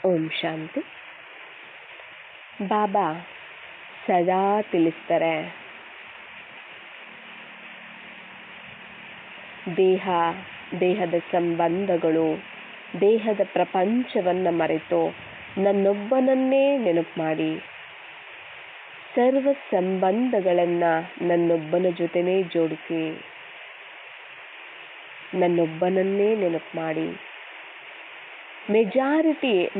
ಓಂ ಶಾಂತಿ. ಬಾಬಾ ಸದಾ ತಿಳಿಸ್ತಾರೆ, ದೇಹದ ಸಂಬಂಧಗಳು, ದೇಹದ ಪ್ರಪಂಚವನ್ನು ಮರೆತು ನನ್ನೊಬ್ಬನನ್ನೇ ನೆನಪು ಮಾಡಿ, ಸರ್ವ ಸಂಬಂಧಗಳನ್ನು ನನ್ನೊಬ್ಬನ ಜೊತೆನೇ ಜೋಡಿಸಿ, ನನ್ನೊಬ್ಬನನ್ನೇ ನೆನಪು ಮಾಡಿ.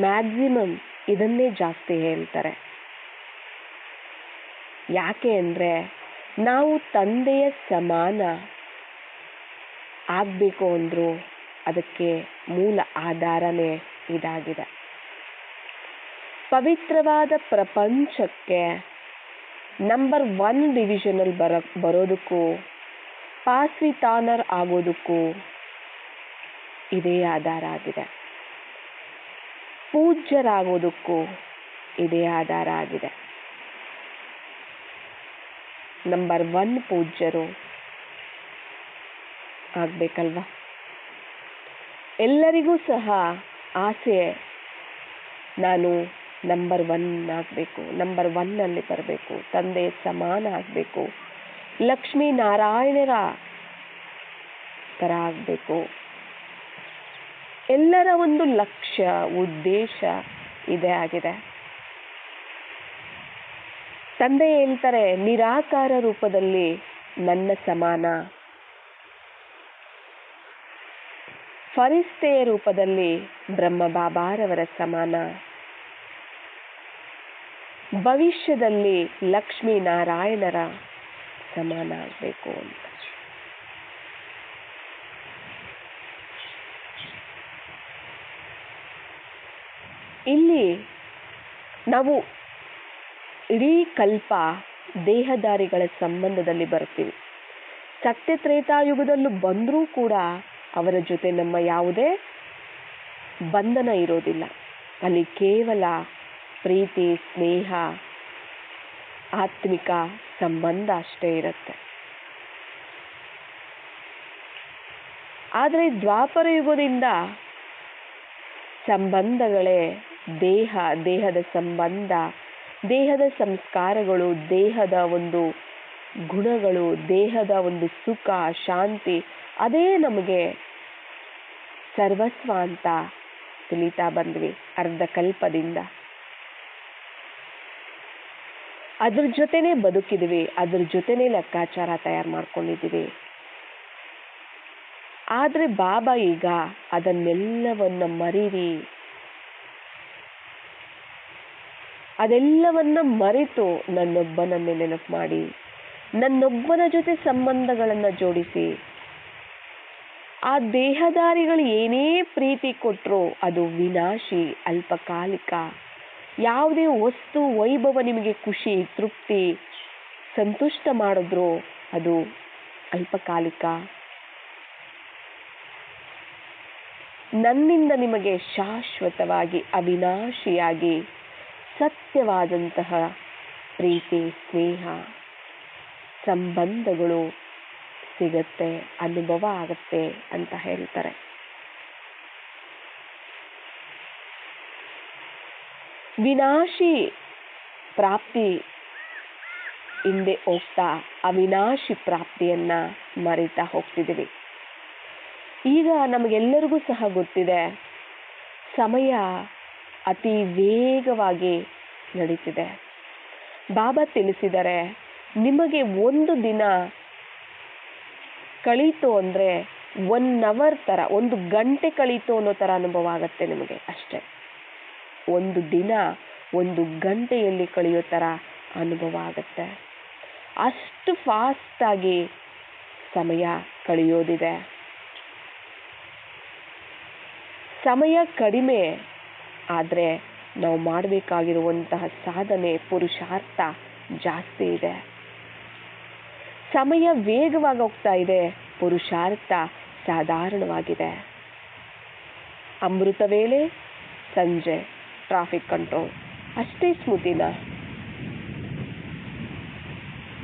ಮ್ಯಾಕ್ಸಿಮಮ್ ಇದನ್ನೇ ಜಾಸ್ತಿ ಹೇಳ್ತಾರೆ. ಯಾಕೆ ಅಂದರೆ ನಾವು ತಂದೆಯ ಸಮಾನ ಆಗಬೇಕು ಅಂದರೂ ಅದಕ್ಕೆ ಮೂಲ ಆಧಾರನೇ ಇದಾಗಿದೆ. ಪವಿತ್ರವಾದ ಪ್ರಪಂಚಕ್ಕೆ ನಂಬರ್ 1 ಡಿವಿಷನಲ್ಲಿ ಬರೋದಕ್ಕೂ, ಪಾಸ್ ವಿತ್ ಆನರ್ ಆಗೋದಕ್ಕೂ ಇದೇ ಆಧಾರ ಆಗಿದೆ. ಪೂಜ್ಯರಾಗೋದಕ್ಕೂ ಇದೇ ಆಧಾರ ಆಗಿದೆ. ನಂಬರ್ 1 ಪೂಜ್ಯರು ಆಗಬೇಕಲ್ವ? ಎಲ್ಲರಿಗೂ ಸಹ ಆಸೆ, ನಾನು ನಂಬರ್ 1 ಆಗಬೇಕು, ನಂಬರ್ 1 ಬರಬೇಕು, ತಂದೆ ಸಮಾನ ಆಗಬೇಕು, ಲಕ್ಷ್ಮೀ ನಾರಾಯಣರ ಥರ ಆಗಬೇಕು. ಎಲ್ಲರ ಒಂದು ಲಕ್ಷ್ಯ, ಉದ್ದೇಶ ಇದೇ ಆಗಿದೆ. ತಂದೆ ಹೇಳ್ತಾರೆ, ನಿರಾಕಾರ ರೂಪದಲ್ಲಿ ನನ್ನ ಸಮಾನ, ಫರಿಸ್ತೆಯ ರೂಪದಲ್ಲಿ ಬ್ರಹ್ಮ ಬಾಬಾರವರ ಸಮಾನ, ಭವಿಷ್ಯದಲ್ಲಿ ಲಕ್ಷ್ಮೀ ನಾರಾಯಣರ ಸಮಾನ ಆಗಬೇಕು ಅಂತ. ಇಲ್ಲಿ ನಾವು ಇಡೀ ಕಲ್ಪ ದೇಹದಾರಿಗಳ ಸಂಬಂಧದಲ್ಲಿ ಬರ್ತೀವಿ. ಸತ್ಯತ್ರೇತಾಯುಗದಲ್ಲೂ ಬಂದರೂ ಕೂಡ ಅವರ ಜೊತೆ ನಮ್ಮ ಯಾವುದೇ ಬಂಧನ ಇರೋದಿಲ್ಲ. ಅಲ್ಲಿ ಕೇವಲ ಪ್ರೀತಿ, ಸ್ನೇಹ, ಆತ್ಮಿಕ ಸಂಬಂಧ ಅಷ್ಟೇ ಇರುತ್ತೆ. ಆದರೆ ದ್ವಾಪರ ಯುಗದಿಂದ ಸಂಬಂಧಗಳೇ ದೇಹದ ಸಂಬಂಧ, ದೇಹದ ಸಂಸ್ಕಾರಗಳು, ದೇಹದ ಒಂದು ಗುಣಗಳು, ದೇಹದ ಒಂದು ಸುಖ, ಶಾಂತಿ, ಅದೇ ನಮಗೆ ಸರ್ವಸ್ವ ಅಂತ ತಿಳಿತಾ ಬಂದ್ವಿ ಅರ್ಧಕಲ್ಪದಿಂದ. ಅದ್ರ ಜೊತೆನೇ ಬದುಕಿದ್ವಿ, ಅದ್ರ ಜೊತೆನೇ ಲೆಕ್ಕಾಚಾರ ತಯಾರು ಮಾಡ್ಕೊಂಡಿದ್ದೀವಿ. ಆದರೆ ಬಾಬಾ ಈಗ ಅದನ್ನೆಲ್ಲವನ್ನ ಮರೀರಿ, ಅದೆಲ್ಲವನ್ನ ಮರೆತು ನನ್ನೊಬ್ಬನನ್ನೇ ನೆನಪು ಮಾಡಿ, ನನ್ನೊಬ್ಬನ ಜೊತೆ ಸಂಬಂಧಗಳನ್ನು ಜೋಡಿಸಿ. ಆ ದೇಹದಾರಿಗಳು ಏನೇ ಪ್ರೀತಿ ಕೊಟ್ಟರು ಅದು ವಿನಾಶಿ, ಅಲ್ಪಕಾಲಿಕ. ಯಾವುದೇ ವಸ್ತು ವೈಭವ ನಿಮಗೆ ಖುಷಿ, ತೃಪ್ತಿ, ಸಂತುಷ್ಟ ಮಾಡಿದ್ರು ಅದು ಅಲ್ಪಕಾಲಿಕ. ನನ್ನಿಂದ ನಿಮಗೆ ಶಾಶ್ವತವಾಗಿ, ಅವಿನಾಶಿಯಾಗಿ ಸತ್ಯವಾದಂತಹ ಪ್ರೀತಿ, ಸ್ನೇಹ, ಸಂಬಂಧಗಳು ಸಿಗತ್ತೆ, ಅನುಭವ ಆಗತ್ತೆ ಅಂತ ಹೇಳ್ತಾರೆ. ವಿನಾಶಿ ಪ್ರಾಪ್ತಿ ಹಿಂದೆ ಹೋಗ್ತಾ ಅವಿನಾಶಿ ಪ್ರಾಪ್ತಿಯನ್ನ ಮರಿತಾ ಹೋಗ್ತಿದ್ದೀವಿ. ಈಗ ನಮಗೆಲ್ಲರಿಗೂ ಸಹ ಗೊತ್ತಿದೆ, ಸಮಯ ಅತಿ ವೇಗವಾಗಿ ನಡೀತಿದೆ. ಬಾಬಾ ತಿಳಿಸಿದರೆ, ನಿಮಗೆ ಒಂದು ದಿನ ಕಳೀತು ಅಂದರೆ 1 ಅವರ್ ಥರ, 1 ಗಂಟೆ ಕಳೀತು ಅನ್ನೋ ಥರ ಅನುಭವ ಆಗುತ್ತೆ ನಿಮಗೆ ಅಷ್ಟೇ. ಒಂದು ದಿನ 1 ಗಂಟೆಯಲ್ಲಿ ಕಳೆಯೋ ಥರ ಅನುಭವ ಆಗುತ್ತೆ. ಅಷ್ಟು ಫಾಸ್ಟಾಗಿ ಸಮಯ ಕಳೆಯೋದಿದೆ. ಸಮಯ ಕಡಿಮೆ ಆದರೆ ನಾವು ಮಾಡಬೇಕಾಗಿರುವಂತಹ ಸಾಧನೆ, ಪುರುಷಾರ್ಥ ಜಾಸ್ತಿ ಇದೆ. ಸಮಯ ವೇಗವಾಗಿ ಹೋಗ್ತಾ ಇದೆ, ಪುರುಷಾರ್ಥ ಸಾಧಾರಣವಾಗಿದೆ. ಅಮೃತ ವೇಳೆ, ಸಂಜೆ, ಟ್ರಾಫಿಕ್ ಕಂಟ್ರೋಲ್ ಅಷ್ಟೇ ಸ್ಮೃತಿನ.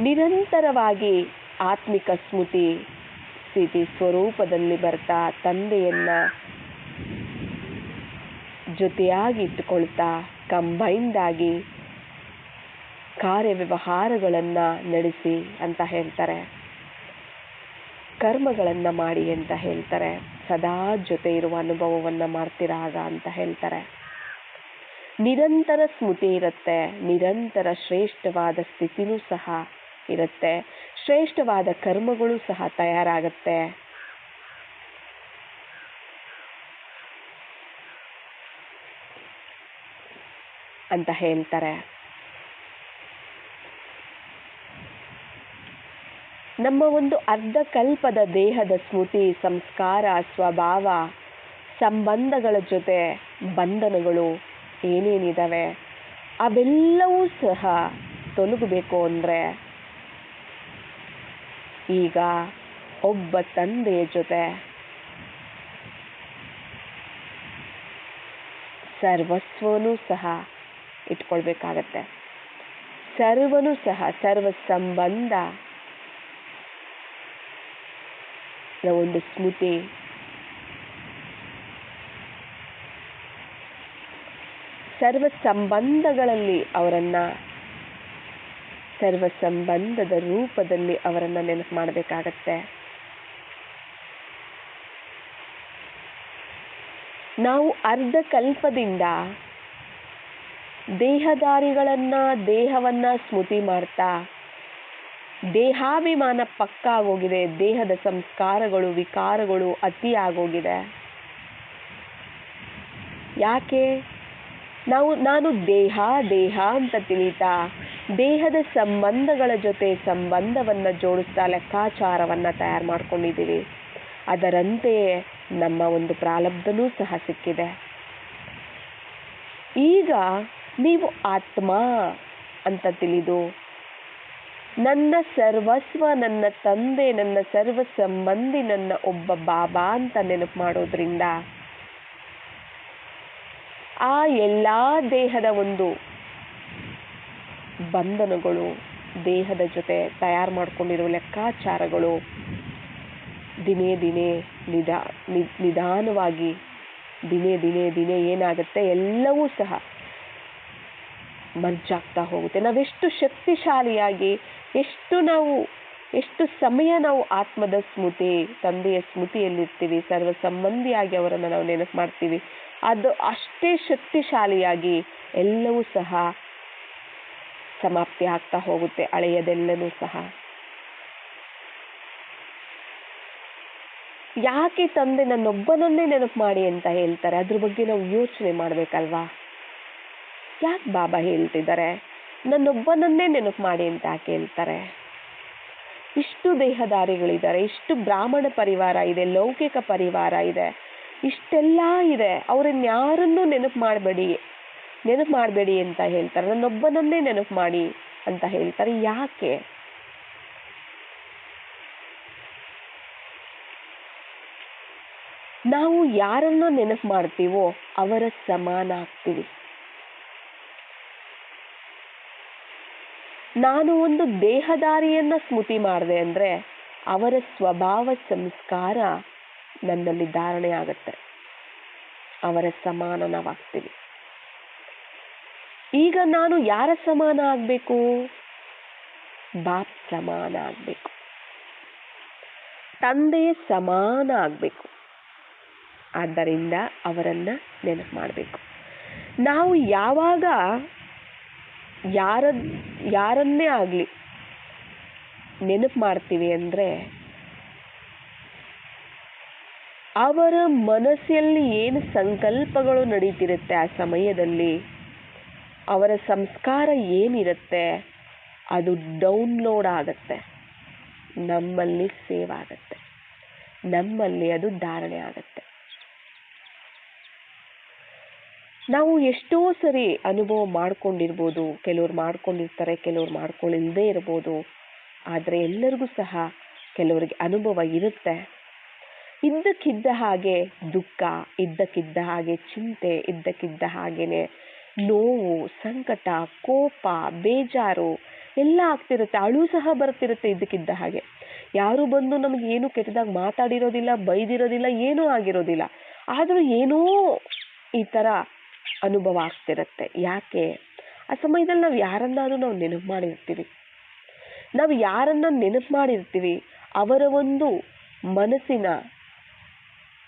ನಿರಂತರವಾಗಿ ಆತ್ಮಿಕ ಸ್ಮೃತಿ ಸ್ಥಿತಿ ಸ್ವರೂಪದಲ್ಲಿ ಬರ್ತಾ ತಂದೆಯನ್ನ ಜೊತೆಯಾಗಿ ಇಟ್ಟುಕೊಳ್ತಾ ಕಂಬೈನ್ಡ್ ಆಗಿ ಕಾರ್ಯವ್ಯವಹಾರಗಳನ್ನು ನಡೆಸಿ ಅಂತ ಹೇಳ್ತಾರೆ, ಕರ್ಮಗಳನ್ನು ಮಾಡಿ ಅಂತ ಹೇಳ್ತಾರೆ, ಸದಾ ಜೊತೆ ಇರುವ ಅನುಭವವನ್ನು ಮಾಡ್ತಿರಾಗ ಅಂತ ಹೇಳ್ತಾರೆ. ನಿರಂತರ ಸ್ಮೃತಿ ಇರುತ್ತೆ, ನಿರಂತರ ಶ್ರೇಷ್ಠವಾದ ಸ್ಥಿತಿನೂ ಸಹ ಇರುತ್ತೆ, ಶ್ರೇಷ್ಠವಾದ ಕರ್ಮಗಳು ಸಹ ತಯಾರಾಗತ್ತೆ. ಅಂತ ಹೇಳ್ತಾರೆ. ನಮ್ಮ ಒಂದು ಅರ್ಧಕಲ್ಪದ ದೇಹದ ಸ್ಮೃತಿ, ಸಂಸ್ಕಾರ, ಸ್ವಭಾವ, ಸಂಬಂಧಗಳ ಜೊತೆ ಬಂಧನಗಳು ಏನೇನಿದಾವೆ ಅವೆಲ್ಲವೂ ಸಹ ತೊಲಗಬೇಕು ಅಂದರೆ ಈಗ ಒಬ್ಬ ತಂದೆಯ ಜೊತೆ ಸರ್ವಸ್ವನೂ ಸಹ ಇಟ್ಕೊಳ್ಬೇಕಾಗತ್ತೆ. ಸರ್ವನೂ ಸಹ, ಸರ್ವ ಸಂಬಂಧ ಒಂದು ಸ್ಮೃತಿ, ಸರ್ವ ಸಂಬಂಧಗಳಲ್ಲಿ ಅವರನ್ನು, ಸರ್ವ ಸಂಬಂಧದ ರೂಪದಲ್ಲಿ ಅವರನ್ನು ನೆನಪು ಮಾಡಬೇಕಾಗತ್ತೆ. ನಾವು ಅರ್ಧಕಲ್ಪದಿಂದ ದೇಹವನ್ನು ಸ್ಮೃತಿ ಮಾಡ್ತಾ ದೇಹಾಭಿಮಾನ ಪಕ್ಕ ಆಗೋಗಿದೆ, ದೇಹದ ಸಂಸ್ಕಾರಗಳು, ವಿಕಾರಗಳು ಅತಿ ಆಗೋಗಿದೆ. ಯಾಕೆ? ನಾನು ದೇಹ ಅಂತ ತಿಳಿತಾ ದೇಹದ ಸಂಬಂಧಗಳ ಜೊತೆ ಸಂಬಂಧವನ್ನು ಜೋಡಿಸ್ತಾ ಲೆಕ್ಕಾಚಾರವನ್ನು ತಯಾರು ಮಾಡ್ಕೊಂಡಿದ್ದೀವಿ. ಅದರಂತೆಯೇ ನಮ್ಮ ಒಂದು ಪ್ರಾರಬ್ಧನೂ ಸಹ ಸಿಕ್ಕಿದೆ. ಈಗ ನೀವು ಆತ್ಮ ಅಂತ ತಿಳಿದು ನನ್ನ ಸರ್ವಸ್ವ, ನನ್ನ ತಂದೆ, ನನ್ನ ಸರ್ವ ಸಂಬಂಧಿ, ನನ್ನ ಒಬ್ಬ ಬಾಬಾ ಅಂತ ನೆನಪು ಮಾಡೋದ್ರಿಂದ ಆ ಎಲ್ಲ ದೇಹದ ಒಂದು ಬಂಧನಗಳು, ದೇಹದ ಜೊತೆ ತಯಾರು ಮಾಡಿಕೊಂಡಿರುವ ಲೆಕ್ಕಾಚಾರಗಳು ದಿನೇ ದಿನೇ ನಿಧಾನವಾಗಿ ದಿನೇ ಏನಾಗುತ್ತೆ, ಎಲ್ಲವೂ ಸಹ ಮರ್ಜಾಗ್ತಾ ಹೋಗುತ್ತೆ. ನಾವೆಷ್ಟು ಶಕ್ತಿಶಾಲಿಯಾಗಿ, ಎಷ್ಟು ಸಮಯ ನಾವು ಆತ್ಮದ ಸ್ಮೃತಿ, ತಂದೆಯ ಸ್ಮೃತಿಯಲ್ಲಿರ್ತೀವಿ, ಸರ್ವ ಸಂಬಂಧಿಯಾಗಿ ಅವರನ್ನು ನಾವು ನೆನಪು ಮಾಡ್ತೀವಿ, ಅದು ಅಷ್ಟೇ ಶಕ್ತಿಶಾಲಿಯಾಗಿ ಎಲ್ಲವೂ ಸಹ ಸಮಾಪ್ತಿ ಆಗ್ತಾ ಹೋಗುತ್ತೆ, ಹಳೆಯದೆಲ್ಲನೂ ಸಹ. ಯಾಕೆ ತಂದೆ ನನ್ನೊಬ್ಬನನ್ನೇ ನೆನಪು ಮಾಡಿ ಅಂತ ಹೇಳ್ತಾರೆ? ಅದ್ರ ಬಗ್ಗೆ ನಾವು ಯೋಚನೆ ಮಾಡಬೇಕಲ್ವಾ? ಯಾಕೆ ಬಾಬಾ ಹೇಳ್ತಿದ್ದಾರೆ ನನ್ನೊಬ್ಬನನ್ನೇ ನೆನಪು ಮಾಡಿ ಅಂತ ಯಾಕೆ ಹೇಳ್ತಾರೆ? ಇಷ್ಟು ದೇಹದಾರಿಗಳಿದ್ದಾರೆ, ಇಷ್ಟು ಬ್ರಾಹ್ಮಣ ಪರಿವಾರ ಇದೆ, ಲೌಕಿಕ ಪರಿವಾರ ಇದೆ, ಇಷ್ಟೆಲ್ಲ ಇದೆ, ಅವ್ರನ್ಯಾರನ್ನೂ ನೆನಪು ಮಾಡಬೇಡಿ ಅಂತ ಹೇಳ್ತಾರೆ. ನನ್ನೊಬ್ಬನನ್ನೇ ನೆನಪು ಮಾಡಿ ಅಂತ ಹೇಳ್ತಾರೆ. ಯಾಕೆ? ನಾವು ಯಾರನ್ನು ನೆನಪು ಮಾಡ್ತೀವೋ ಅವರ ಸಮಾನ ಆಗ್ತೀವಿ. ನಾನು ಒಂದು ದೇಹದಾರಿಯನ್ನ ಸ್ಮೃತಿ ಮಾಡಿದೆ ಅಂದರೆ ಅವರ ಸ್ವಭಾವ ಸಂಸ್ಕಾರ ನನ್ನಲ್ಲಿ ಧಾರಣೆ ಆಗುತ್ತೆ, ಅವರ ಸಮಾನ ನಾವಾಗ್ತೀವಿ. ಈಗ ನಾನು ಯಾರ ಸಮಾನ ಆಗಬೇಕು? ಬಾಪ್ ಸಮಾನ ಆಗಬೇಕು, ತಂದೆಯ ಸಮಾನ ಆಗಬೇಕು. ಆದ್ದರಿಂದ ಅವರನ್ನು ನೆನಪು ಮಾಡಬೇಕು. ನಾವು ಯಾವಾಗ ಯಾರನ್ನೇ ಆಗಲಿ ನೆನಪು ಮಾಡ್ತೀವಿ ಅಂದರೆ ಅವರ ಮನಸ್ಸಲ್ಲಿ ಏನು ಸಂಕಲ್ಪಗಳು ನಡೀತಿರುತ್ತೆ ಆ ಸಮಯದಲ್ಲಿ, ಅವರ ಸಂಸ್ಕಾರ ಏನಿರುತ್ತೆ ಅದು ಡೌನ್ಲೋಡ್ ಆಗುತ್ತೆ, ನಮ್ಮಲ್ಲಿ ಸೇವ್ ಆಗುತ್ತೆ, ನಮ್ಮಲ್ಲಿ ಅದು ಧಾರಣೆ ಆಗುತ್ತೆ. ನಾವು ಎಷ್ಟೋ ಸರಿ ಅನುಭವ ಮಾಡ್ಕೊಂಡಿರ್ಬೋದು, ಕೆಲವ್ರು ಮಾಡ್ಕೊಂಡಿರ್ತಾರೆ, ಕೆಲವ್ರು ಮಾಡ್ಕೊಳ್ಳಿಲ್ಲದೆ ಇರ್ಬೋದು. ಆದರೆ ಎಲ್ಲರಿಗೂ ಸಹ ಕೆಲವರಿಗೆ ಅನುಭವ ಇರುತ್ತೆ. ಇದ್ದಕ್ಕಿದ್ದ ಹಾಗೆ ದುಃಖ, ಇದ್ದಕ್ಕಿದ್ದ ಹಾಗೆ ಚಿಂತೆ, ಇದ್ದಕ್ಕಿದ್ದ ಹಾಗೇನೆ ನೋವು, ಸಂಕಟ, ಕೋಪ, ಬೇಜಾರು ಎಲ್ಲ ಆಗ್ತಿರುತ್ತೆ. ಅಳು ಸಹ ಬರ್ತಿರುತ್ತೆ ಇದ್ದಕ್ಕಿದ್ದ ಹಾಗೆ. ಯಾರು ಬಂದು ನಮಗೆ ಏನು ಕೆಟ್ಟದಾಗಿ ಮಾತಾಡಿರೋದಿಲ್ಲ, ಬೈದಿರೋದಿಲ್ಲ, ಏನೂ ಆಗಿರೋದಿಲ್ಲ. ಆದರೂ ಏನೋ ಈ ಥರ ಅನುಭವ ಆಗ್ತಿರತ್ತೆ. ಯಾಕೆ? ಆ ಸಮಯದಲ್ಲಿ ನಾವು ಯಾರನ್ನಾದ್ರೂ ನಾವು ನೆನಪು ಮಾಡಿರ್ತೀವಿ. ನಾವು ಯಾರನ್ನ ನೆನಪು ಮಾಡಿರ್ತೀವಿ ಅವರ ಒಂದು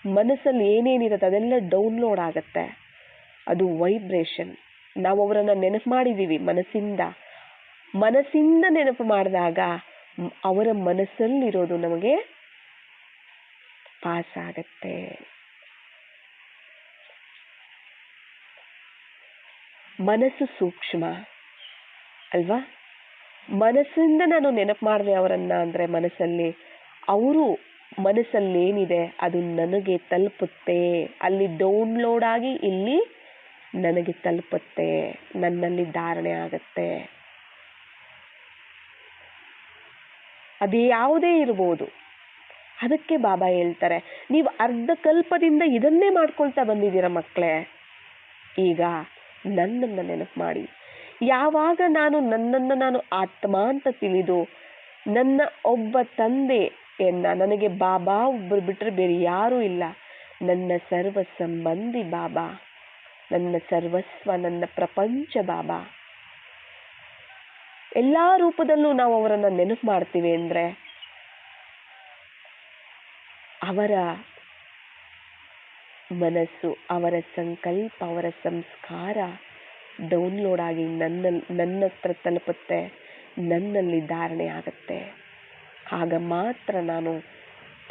ಮನಸ್ಸಲ್ಲಿ ಏನೇನಿರುತ್ತೆ ಅದೆಲ್ಲ ಡೌನ್ಲೋಡ್ ಆಗತ್ತೆ. ಅದು ವೈಬ್ರೇಷನ್. ನಾವು ಅವರನ್ನ ನೆನಪು ಮಾಡಿದ್ದೀವಿ ಮನಸ್ಸಿಂದ ನೆನಪು ಮಾಡಿದಾಗ ಅವರ ಮನಸ್ಸಲ್ಲಿರೋದು ನಮಗೆ ಪಾಸ್ ಆಗತ್ತೆ. ಮನಸ್ಸು ಸೂಕ್ಷ್ಮ ಅಲ್ವಾ? ಮನಸ್ಸಿಂದ ನಾನು ನೆನಪು ಮಾಡಿದೆ ಅವರನ್ನ ಅಂದರೆ ಅವರು ಮನಸ್ಸಲ್ಲಿ ಏನಿದೆ ಅದು ನನಗೆ ತಲುಪುತ್ತೆ. ಅಲ್ಲಿ ಡೌನ್ಲೋಡ್ ಆಗಿ ಇಲ್ಲಿ ನನಗೆ ತಲುಪುತ್ತೆ, ನನ್ನಲ್ಲಿ ಧಾರಣೆ ಆಗತ್ತೆ. ಅದು ಯಾವುದೇ ಇರ್ಬೋದು. ಅದಕ್ಕೆ ಬಾಬಾ ಹೇಳ್ತಾರೆ, ನೀವು ಅರ್ಧ ಕಲ್ಪದಿಂದ ಇದನ್ನೇ ಮಾಡ್ಕೊಳ್ತಾ ಬಂದಿದ್ದೀರ ಮಕ್ಕಳೇ, ಈಗ ನನ್ನನ್ನು ನೆನಪು ಮಾಡಿ. ಯಾವಾಗ ನನ್ನನ್ನು ನಾನು ಆತ್ಮ ಅಂತ ತಿಳಿದು ನನ್ನ ಒಬ್ಬ ತಂದೆಯನ್ನ, ನನಗೆ ಬಾಬಾ ಒಬ್ಬರು ಬಿಟ್ಟರೆ ಬೇರೆ ಯಾರೂ ಇಲ್ಲ, ನನ್ನ ಸರ್ವ ಸಂಬಂಧಿ ಬಾಬಾ, ನನ್ನ ಸರ್ವಸ್ವ, ನನ್ನ ಪ್ರಪಂಚ ಬಾಬಾ, ಎಲ್ಲ ರೂಪದಲ್ಲೂ ನಾವು ಅವರನ್ನು ನೆನಪು ಮಾಡ್ತೀವಿ ಅಂದರೆ ಅವರ ಮನಸ್ಸು, ಅವರ ಸಂಕಲ್ಪ, ಅವರ ಸಂಸ್ಕಾರ ಡೌನ್ಲೋಡ್ ಆಗಿ ನನ್ನ ಹತ್ರ ತಲುಪುತ್ತೆ, ನನ್ನಲ್ಲಿ ಧಾರಣೆ ಆಗುತ್ತೆ. ಆಗ ಮಾತ್ರ ನಾನು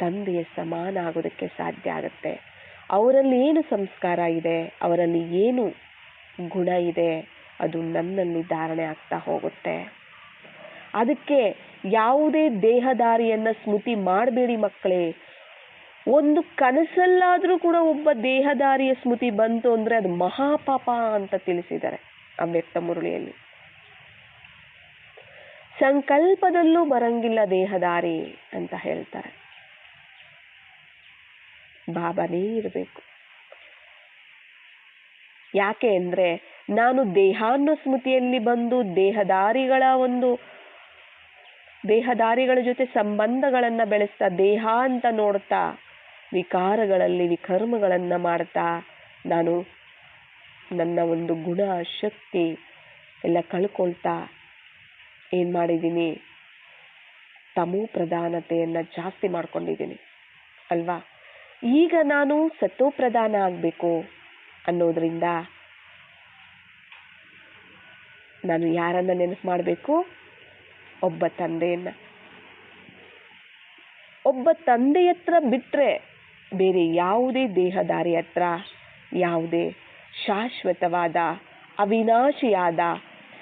ತಂದೆಯ ಸಮಾನ ಆಗೋದಕ್ಕೆ ಸಾಧ್ಯ ಆಗುತ್ತೆ. ಅವರಲ್ಲಿ ಏನು ಸಂಸ್ಕಾರ ಇದೆ, ಅವರಲ್ಲಿ ಏನು ಗುಣ ಇದೆ, ಅದು ನನ್ನಲ್ಲಿ ಧಾರಣೆ ಆಗ್ತಾ ಹೋಗುತ್ತೆ. ಅದಕ್ಕೆ ಯಾವುದೇ ದೇಹದಾರಿಯನ್ನ ಸ್ಮೃತಿ ಮಾಡಬೇಡಿ ಮಕ್ಕಳೇ. ಒಂದು ಕನಸಲ್ಲಾದರೂ ಕೂಡ ಒಬ್ಬ ದೇಹದಾರಿಯ ಸ್ಮೃತಿ ಬಂತು ಅಂದರೆ ಅದು ಮಹಾಪಾಪ ಅಂತ ತಿಳಿಸಿದ್ದಾರೆ ಅವ್ಯಕ್ತ ಮುರಳಿಯಲ್ಲಿ. ಸಂಕಲ್ಪದಲ್ಲೂ ಬರಂಗಿಲ್ಲ ದೇಹದಾರಿ ಅಂತ ಹೇಳ್ತಾರೆ. ಬಾಬಾನೇ ಇರಬೇಕು. ಯಾಕೆ ಅಂದರೆ ನಾನು ದೇಹ ಅನ್ನೋ ಸ್ಮೃತಿಯಲ್ಲಿ ಬಂದು ದೇಹದಾರಿಗಳ ಜೊತೆ ಸಂಬಂಧಗಳನ್ನು ಬೆಳೆಸ್ತಾ, ದೇಹ ಅಂತ ನೋಡ್ತಾ, ವಿಕಾರಗಳಲ್ಲಿ ವಿಕರ್ಮಗಳನ್ನು ಮಾಡ್ತಾ ನಾನು ನನ್ನ ಒಂದು ಗುಣ ಶಕ್ತಿ ಎಲ್ಲ ಕಳ್ಕೊಳ್ತಾ ಏನು ಮಾಡಿದ್ದೀನಿ, ತಮೋ ಪ್ರಧಾನತೆಯನ್ನು ಜಾಸ್ತಿ ಮಾಡ್ಕೊಂಡಿದ್ದೀನಿ ಅಲ್ವಾ? ಈಗ ನಾನು ಸತೋ ಪ್ರಧಾನ ಆಗಬೇಕು ಅನ್ನೋದ್ರಿಂದ ನಾನು ಯಾರನ್ನ ನೆನಪು ಮಾಡಬೇಕು? ಒಬ್ಬ ತಂದೆಯ ಹತ್ರ ಬಿಟ್ಟರೆ ಬೇರೆ ಯಾವುದೇ ದೇಹದಾರಿ ಹತ್ರ ಯಾವುದೇ ಶಾಶ್ವತವಾದ ಅವಿನಾಶಿಯಾದ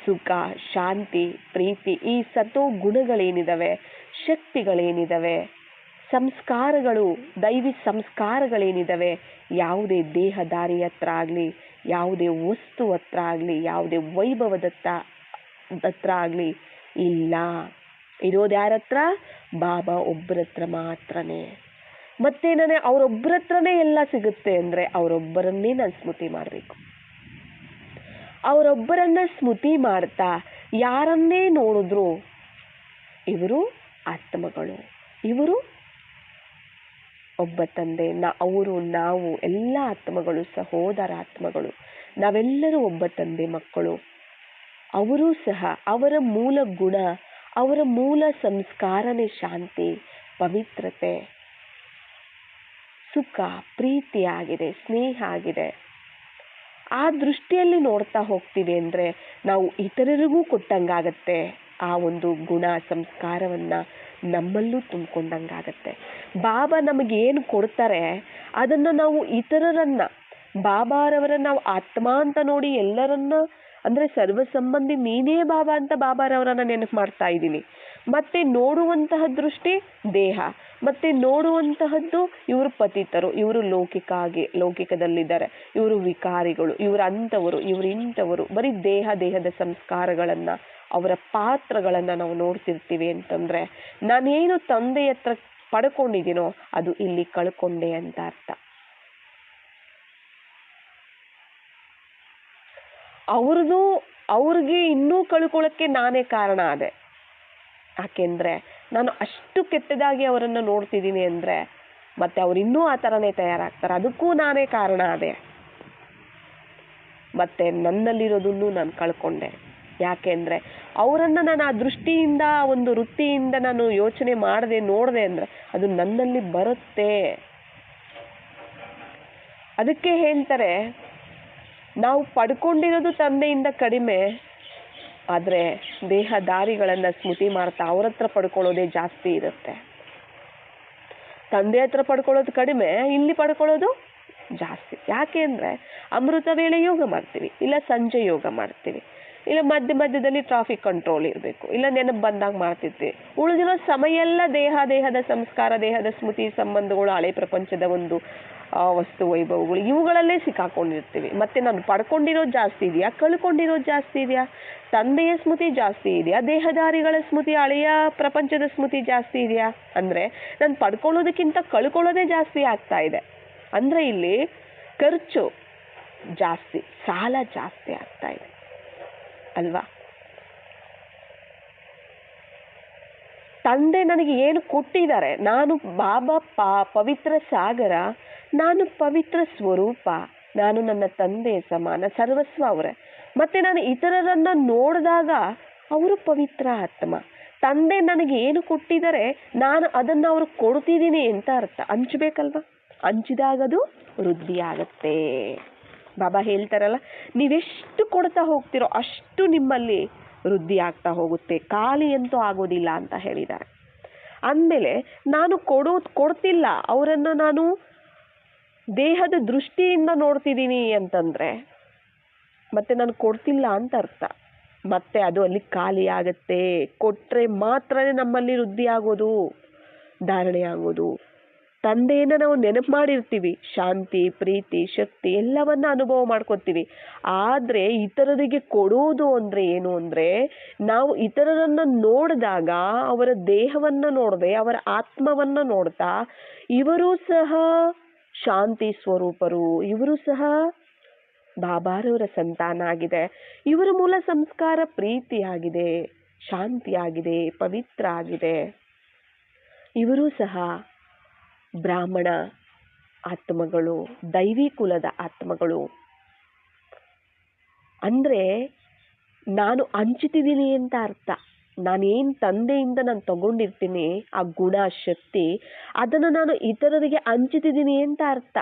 ಸುಖ, ಶಾಂತಿ, ಪ್ರೀತಿ, ಈ ಸತೋ ಗುಣಗಳೇನಿದಾವೆ, ಶಕ್ತಿಗಳೇನಿದಾವೆ, ಸಂಸ್ಕಾರಗಳು, ದೈವಿ ಸಂಸ್ಕಾರಗಳೇನಿದಾವೆ, ಯಾವುದೇ ದೇಹದಾರಿ ಹತ್ರ ಆಗಲಿ, ಯಾವುದೇ ವಸ್ತು ಹತ್ರ ಆಗಲಿ, ಯಾವುದೇ ವೈಭವದತ್ತ ಹತ್ರ ಆಗಲಿ ಇಲ್ಲ. ಇರೋದು ಯಾರ ಹತ್ರ? ಬಾಬಾ ಒಬ್ಬರ ಹತ್ರ ಮಾತ್ರನೇ. ಮತ್ತೆ ಅವರೊಬ್ಬರ ಹತ್ರನೇ ಎಲ್ಲ ಸಿಗುತ್ತೆ ಅಂದರೆ ಅವರೊಬ್ಬರನ್ನೇ ನಾನು ಸ್ಮೃತಿ ಮಾಡಬೇಕು. ಅವರೊಬ್ಬರನ್ನ ಸ್ಮೃತಿ ಮಾಡ್ತಾ ಯಾರನ್ನೇ ನೋಡಿದ್ರು ಇವರು ಆತ್ಮಗಳು, ಇವರು ಒಬ್ಬ ತಂದೆ, ನಾವು ಎಲ್ಲ ಆತ್ಮಗಳು ಸಹೋದರ ಆತ್ಮಗಳು, ನಾವೆಲ್ಲರೂ ಒಬ್ಬ ತಂದೆ ಮಕ್ಕಳು. ಅವರೂ ಸಹ ಅವರ ಮೂಲ ಗುಣ, ಅವರ ಮೂಲ ಸಂಸ್ಕಾರನೇ ಶಾಂತಿ, ಪವಿತ್ರತೆ, ಸುಖ, ಪ್ರೀತಿ ಆಗಿದೆ, ಸ್ನೇಹ ಆಗಿದೆ. ಆ ದೃಷ್ಟಿಯಲ್ಲಿ ನೋಡ್ತಾ ಹೋಗ್ತೀವಿ ಅಂದರೆ ನಾವು ಇತರರಿಗೂ ಕೊಟ್ಟಂಗಾಗತ್ತೆ. ಆ ಒಂದು ಗುಣ ಸಂಸ್ಕಾರವನ್ನು ನಮ್ಮಲ್ಲೂ ತುಂಬಿಕೊಂಡಂಗಾಗತ್ತೆ. ಬಾಬಾ ನಮಗೇನು ಕೊಡ್ತಾರೆ ಅದನ್ನು ನಾವು ಇತರರನ್ನ, ಬಾಬಾರವರ ನಾವು ಆತ್ಮ ಅಂತ ನೋಡಿ ಎಲ್ಲರನ್ನ, ಅಂದರೆ ಸರ್ವ ಸಂಬಂಧಿ ನೀನೇ ಬಾಬಾ ಅಂತ ಬಾಬಾರವರನ್ನ ನೆನಪು ಮಾಡ್ತಾ ಇದ್ದೀನಿ. ಮತ್ತೆ ನೋಡುವಂತಹ ದೃಷ್ಟಿ ದೇಹ, ಮತ್ತೆ ನೋಡುವಂತಹದ್ದು ಇವರು ಪತಿತರು, ಇವರು ಲೌಕಿಕದಲ್ಲಿದ್ದಾರೆ, ಇವರು ವಿಕಾರಿಗಳು, ಇವರು ಅಂಥವರು, ಇವರು ಇಂಥವರು, ಬರೀ ದೇಹದ ಸಂಸ್ಕಾರಗಳನ್ನು, ಅವರ ಪಾತ್ರಗಳನ್ನು ನಾವು ನೋಡ್ತಿರ್ತೀವಿ. ಅಂತಂದರೆ ನಾನೇನು ತಂದೆಯ ಹತ್ರ ಪಡ್ಕೊಂಡಿದ್ದೀನೋ ಅದು ಇಲ್ಲಿ ಕಳ್ಕೊಂಡೆ ಅಂತ ಅರ್ಥ. ಅವ್ರಿಗೆ ಇನ್ನೂ ಕಳ್ಕೊಳ್ಳೋಕ್ಕೆ ನಾನೇ ಕಾರಣ ಆದೆ. ಯಾಕೆಂದರೆ ನಾನು ಅಷ್ಟು ಕೆಟ್ಟದಾಗಿ ಅವರನ್ನು ನೋಡ್ತಿದ್ದೀನಿ ಅಂದರೆ ಮತ್ತೆ ಅವ್ರು ಇನ್ನೂ ಆ ಥರನೇ ತಯಾರಾಗ್ತಾರೆ, ಅದಕ್ಕೂ ನಾನೇ ಕಾರಣ ಆದೆ. ಮತ್ತು ನನ್ನಲ್ಲಿರೋದನ್ನು ನಾನು ಕಳ್ಕೊಂಡೆ. ಯಾಕೆಂದರೆ ಅವರನ್ನು ನಾನು ಆ ದೃಷ್ಟಿಯಿಂದ ಒಂದು ವೃತ್ತಿಯಿಂದ ನಾನು ಯೋಚನೆ ಮಾಡಿದೆ ನೋಡಿದೆ ಅಂದರೆ ಅದು ನನ್ನಲ್ಲಿ ಬರುತ್ತೆ. ಅದಕ್ಕೆ ಹೇಳ್ತಾರೆ, ನಾವು ಪಡ್ಕೊಂಡಿರೋದು ತಂದೆಯಿಂದ ಕಡಿಮೆ, ಆದರೆ ದೇಹದಾರಿಗಳನ್ನು ಸ್ಮೃತಿ ಮಾಡ್ತಾ ಅವ್ರ ಹತ್ರ ಪಡ್ಕೊಳ್ಳೋದೇ ಜಾಸ್ತಿ ಇರುತ್ತೆ. ತಂದೆ ಹತ್ರ ಪಡ್ಕೊಳ್ಳೋದು ಕಡಿಮೆ, ಇಲ್ಲಿ ಪಡ್ಕೊಳ್ಳೋದು ಜಾಸ್ತಿ. ಯಾಕೆ ಅಂದರೆ ಅಮೃತ ವೇಳೆ ಯೋಗ ಮಾಡ್ತೀವಿ, ಇಲ್ಲ ಸಂಜೆ ಯೋಗ ಮಾಡ್ತೀವಿ, ಇಲ್ಲ ಮಧ್ಯದಲ್ಲಿ ಟ್ರಾಫಿಕ್ ಕಂಟ್ರೋಲ್ ಇರಬೇಕು, ಇಲ್ಲ ನೆನಪು ಬಂದಾಗ ಮಾಡ್ತಿರ್ತೀವಿ. ಉಳಿದಿರೋ ಸಮಯ ಎಲ್ಲ ದೇಹದ ಸಂಸ್ಕಾರ, ದೇಹದ ಸ್ಮೃತಿ ಸಂಬಂಧಗಳು, ಹಳೆ ಪ್ರಪಂಚದ ಒಂದು ವಸ್ತು ವೈಭವಗಳು, ಇವುಗಳಲ್ಲೇ ಸಿಕ್ಕಾಕೊಂಡಿರ್ತೀವಿ. ಮತ್ತು ನಾನು ಪಡ್ಕೊಂಡಿರೋದು ಜಾಸ್ತಿ ಇದೆಯಾ, ಕಳ್ಕೊಂಡಿರೋದು ಜಾಸ್ತಿ ಇದೆಯಾ? ತಂದೆಯ ಸ್ಮೃತಿ ಜಾಸ್ತಿ ಇದೆಯಾ, ದೇಹದಾರಿಗಳ ಸ್ಮೃತಿ, ಹಳೆಯ ಪ್ರಪಂಚದ ಸ್ಮೃತಿ ಜಾಸ್ತಿ ಇದೆಯಾ? ಅಂದರೆ ನಾನು ಪಡ್ಕೊಳ್ಳೋದಕ್ಕಿಂತ ಕಳ್ಕೊಳ್ಳೋದೇ ಜಾಸ್ತಿ ಆಗ್ತಾ ಇದೆ. ಅಂದರೆ ಇಲ್ಲಿ ಖರ್ಚು ಜಾಸ್ತಿ, ಸಾಲ ಜಾಸ್ತಿ ಆಗ್ತಾ ಇದೆ ಅಲ್ವಾ? ತಂದೆ ನನಗೆ ಏನು ಕೊಟ್ಟಿದ್ದಾರೆ, ನಾನು ಬಾಬಾ ಪವಿತ್ರ ಸಾಗರ, ನಾನು ಪವಿತ್ರ ಸ್ವರೂಪ, ನಾನು ನನ್ನ ತಂದೆ ಸಮಾನ, ಸರ್ವಸ್ವ ಅವರೇ. ಮತ್ತು ನಾನು ಇತರರನ್ನು ನೋಡಿದಾಗ ಅವರು ಪವಿತ್ರ ಆತ್ಮ. ತಂದೆ ನನಗೆ ಏನು ಕೊಟ್ಟಿದ್ದಾರೆ ನಾನು ಅದನ್ನು ಅವ್ರಿಗೆ ಕೊಡ್ತಿದ್ದೀನಿ ಅಂತ ಅರ್ಥ. ಹಂಚ್ಬೇಕಲ್ವ? ಹಂಚಿದಾಗದು ವೃದ್ಧಿ ಆಗತ್ತೆ. ಬಾಬಾ ಹೇಳ್ತಾರಲ್ಲ, ನೀವೆಷ್ಟು ಕೊಡ್ತಾ ಹೋಗ್ತಿರೋ ಅಷ್ಟು ನಿಮ್ಮಲ್ಲಿ ವೃದ್ಧಿ ಆಗ್ತಾ ಹೋಗುತ್ತೆ, ಖಾಲಿ ಅಂತೂ ಆಗೋದಿಲ್ಲ ಅಂತ ಹೇಳಿದ್ದಾರೆ. ಅಂದಮೇಲೆ ನಾನು ಕೊಡ್ತಿಲ್ಲ, ಅವರನ್ನು ನಾನು ದೇಹದ ದೃಷ್ಟಿಯಿಂದ ನೋಡ್ತಿದ್ದೀನಿ ಅಂತಂದರೆ ಮತ್ತೆ ನಾನು ಕೊಡ್ತಿಲ್ಲ ಅಂತ ಅರ್ಥ. ಮತ್ತೆ ಅದು ಅಲ್ಲಿ ಖಾಲಿ ಆಗತ್ತೆ. ಕೊಟ್ಟರೆ ಮಾತ್ರ ನಮ್ಮಲ್ಲಿ ವೃದ್ಧಿ ಆಗೋದು, ಧಾರಣೆ ಆಗೋದು. ತಂದೆಯನ್ನು ನಾವು ನೆನಪು ಮಾಡಿರ್ತೀವಿ, ಶಾಂತಿ, ಪ್ರೀತಿ, ಶಕ್ತಿ ಎಲ್ಲವನ್ನ ಅನುಭವ ಮಾಡ್ಕೊತೀವಿ. ಆದರೆ ಇತರರಿಗೆ ಕೊಡೋದು ಅಂದರೆ ಏನು ಅಂದರೆ, ನಾವು ಇತರರನ್ನು ನೋಡಿದಾಗ ಅವರ ದೇಹವನ್ನು ನೋಡದೆ ಅವರ ಆತ್ಮವನ್ನು ನೋಡ್ತಾ, ಇವರು ಸಹ ಶಾಂತಿ ಸ್ವರೂಪರು, ಇವರು ಸಹ ಬಾಬಾರವರ ಸಂತಾನ ಆಗಿದೆ, ಇವರ ಮೂಲ ಸಂಸ್ಕಾರ ಪ್ರೀತಿಯಾಗಿದೆ, ಶಾಂತಿಯಾಗಿದೆ, ಪವಿತ್ರ ಆಗಿದೆ, ಇವರು ಸಹ ಬ್ರಾಹ್ಮಣ ಆತ್ಮಗಳು, ದೈವಿ ಕುಲದ ಆತ್ಮಗಳು. ಅಂದರೆ ನಾನು ಹಂಚುತ್ತಿದ್ದೀನಿ ಅಂತ ಅರ್ಥ. ನಾನೇನು ತಂದೆಯಿಂದ ನಾನು ತಗೊಂಡಿರ್ತೀನಿ ಆ ಗುಣ, ಶಕ್ತಿ, ಅದನ್ನು ನಾನು ಇತರರಿಗೆ ಹಂಚುತ್ತಿದ್ದೀನಿ ಅಂತ ಅರ್ಥ.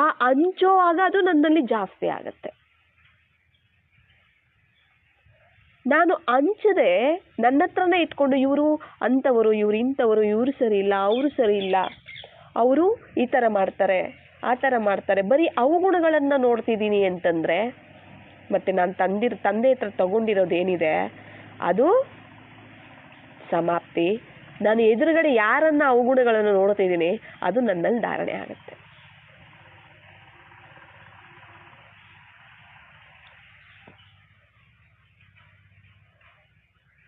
ಆ ಹಂಚೋವಾಗ ಅದು ನನ್ನಲ್ಲಿ ಜಾಸ್ತಿ ಆಗತ್ತೆ. ನಾನು ಹಂಚದೆ ನನ್ನ ಹತ್ರನೇ ಇಟ್ಕೊಂಡು ಇವರು ಅಂಥವರು, ಇವರು ಇಂಥವರು, ಇವರು ಸರಿ ಇಲ್ಲ, ಅವರು ಸರಿ ಇಲ್ಲ, ಅವರು ಈ ಥರ ಮಾಡ್ತಾರೆ, ಆ ಥರ ಮಾಡ್ತಾರೆ, ಬರೀ ಅವಗುಣಗಳನ್ನು ನೋಡ್ತಿದ್ದೀನಿ ಅಂತಂದರೆ ಮತ್ತು ನಾನು ತಂದೆ ಹತ್ರ ತಗೊಂಡಿರೋದೇನಿದೆ ಅದು ಸಮಾಪ್ತಿ. ನಾನು ಎದುರುಗಡೆ ಯಾರನ್ನ ಅವಗುಣಗಳನ್ನು ನೋಡ್ತಿದ್ದೀನಿ ಅದು ನನ್ನಲ್ಲಿ ಧಾರಣೆ ಆಗುತ್ತೆ.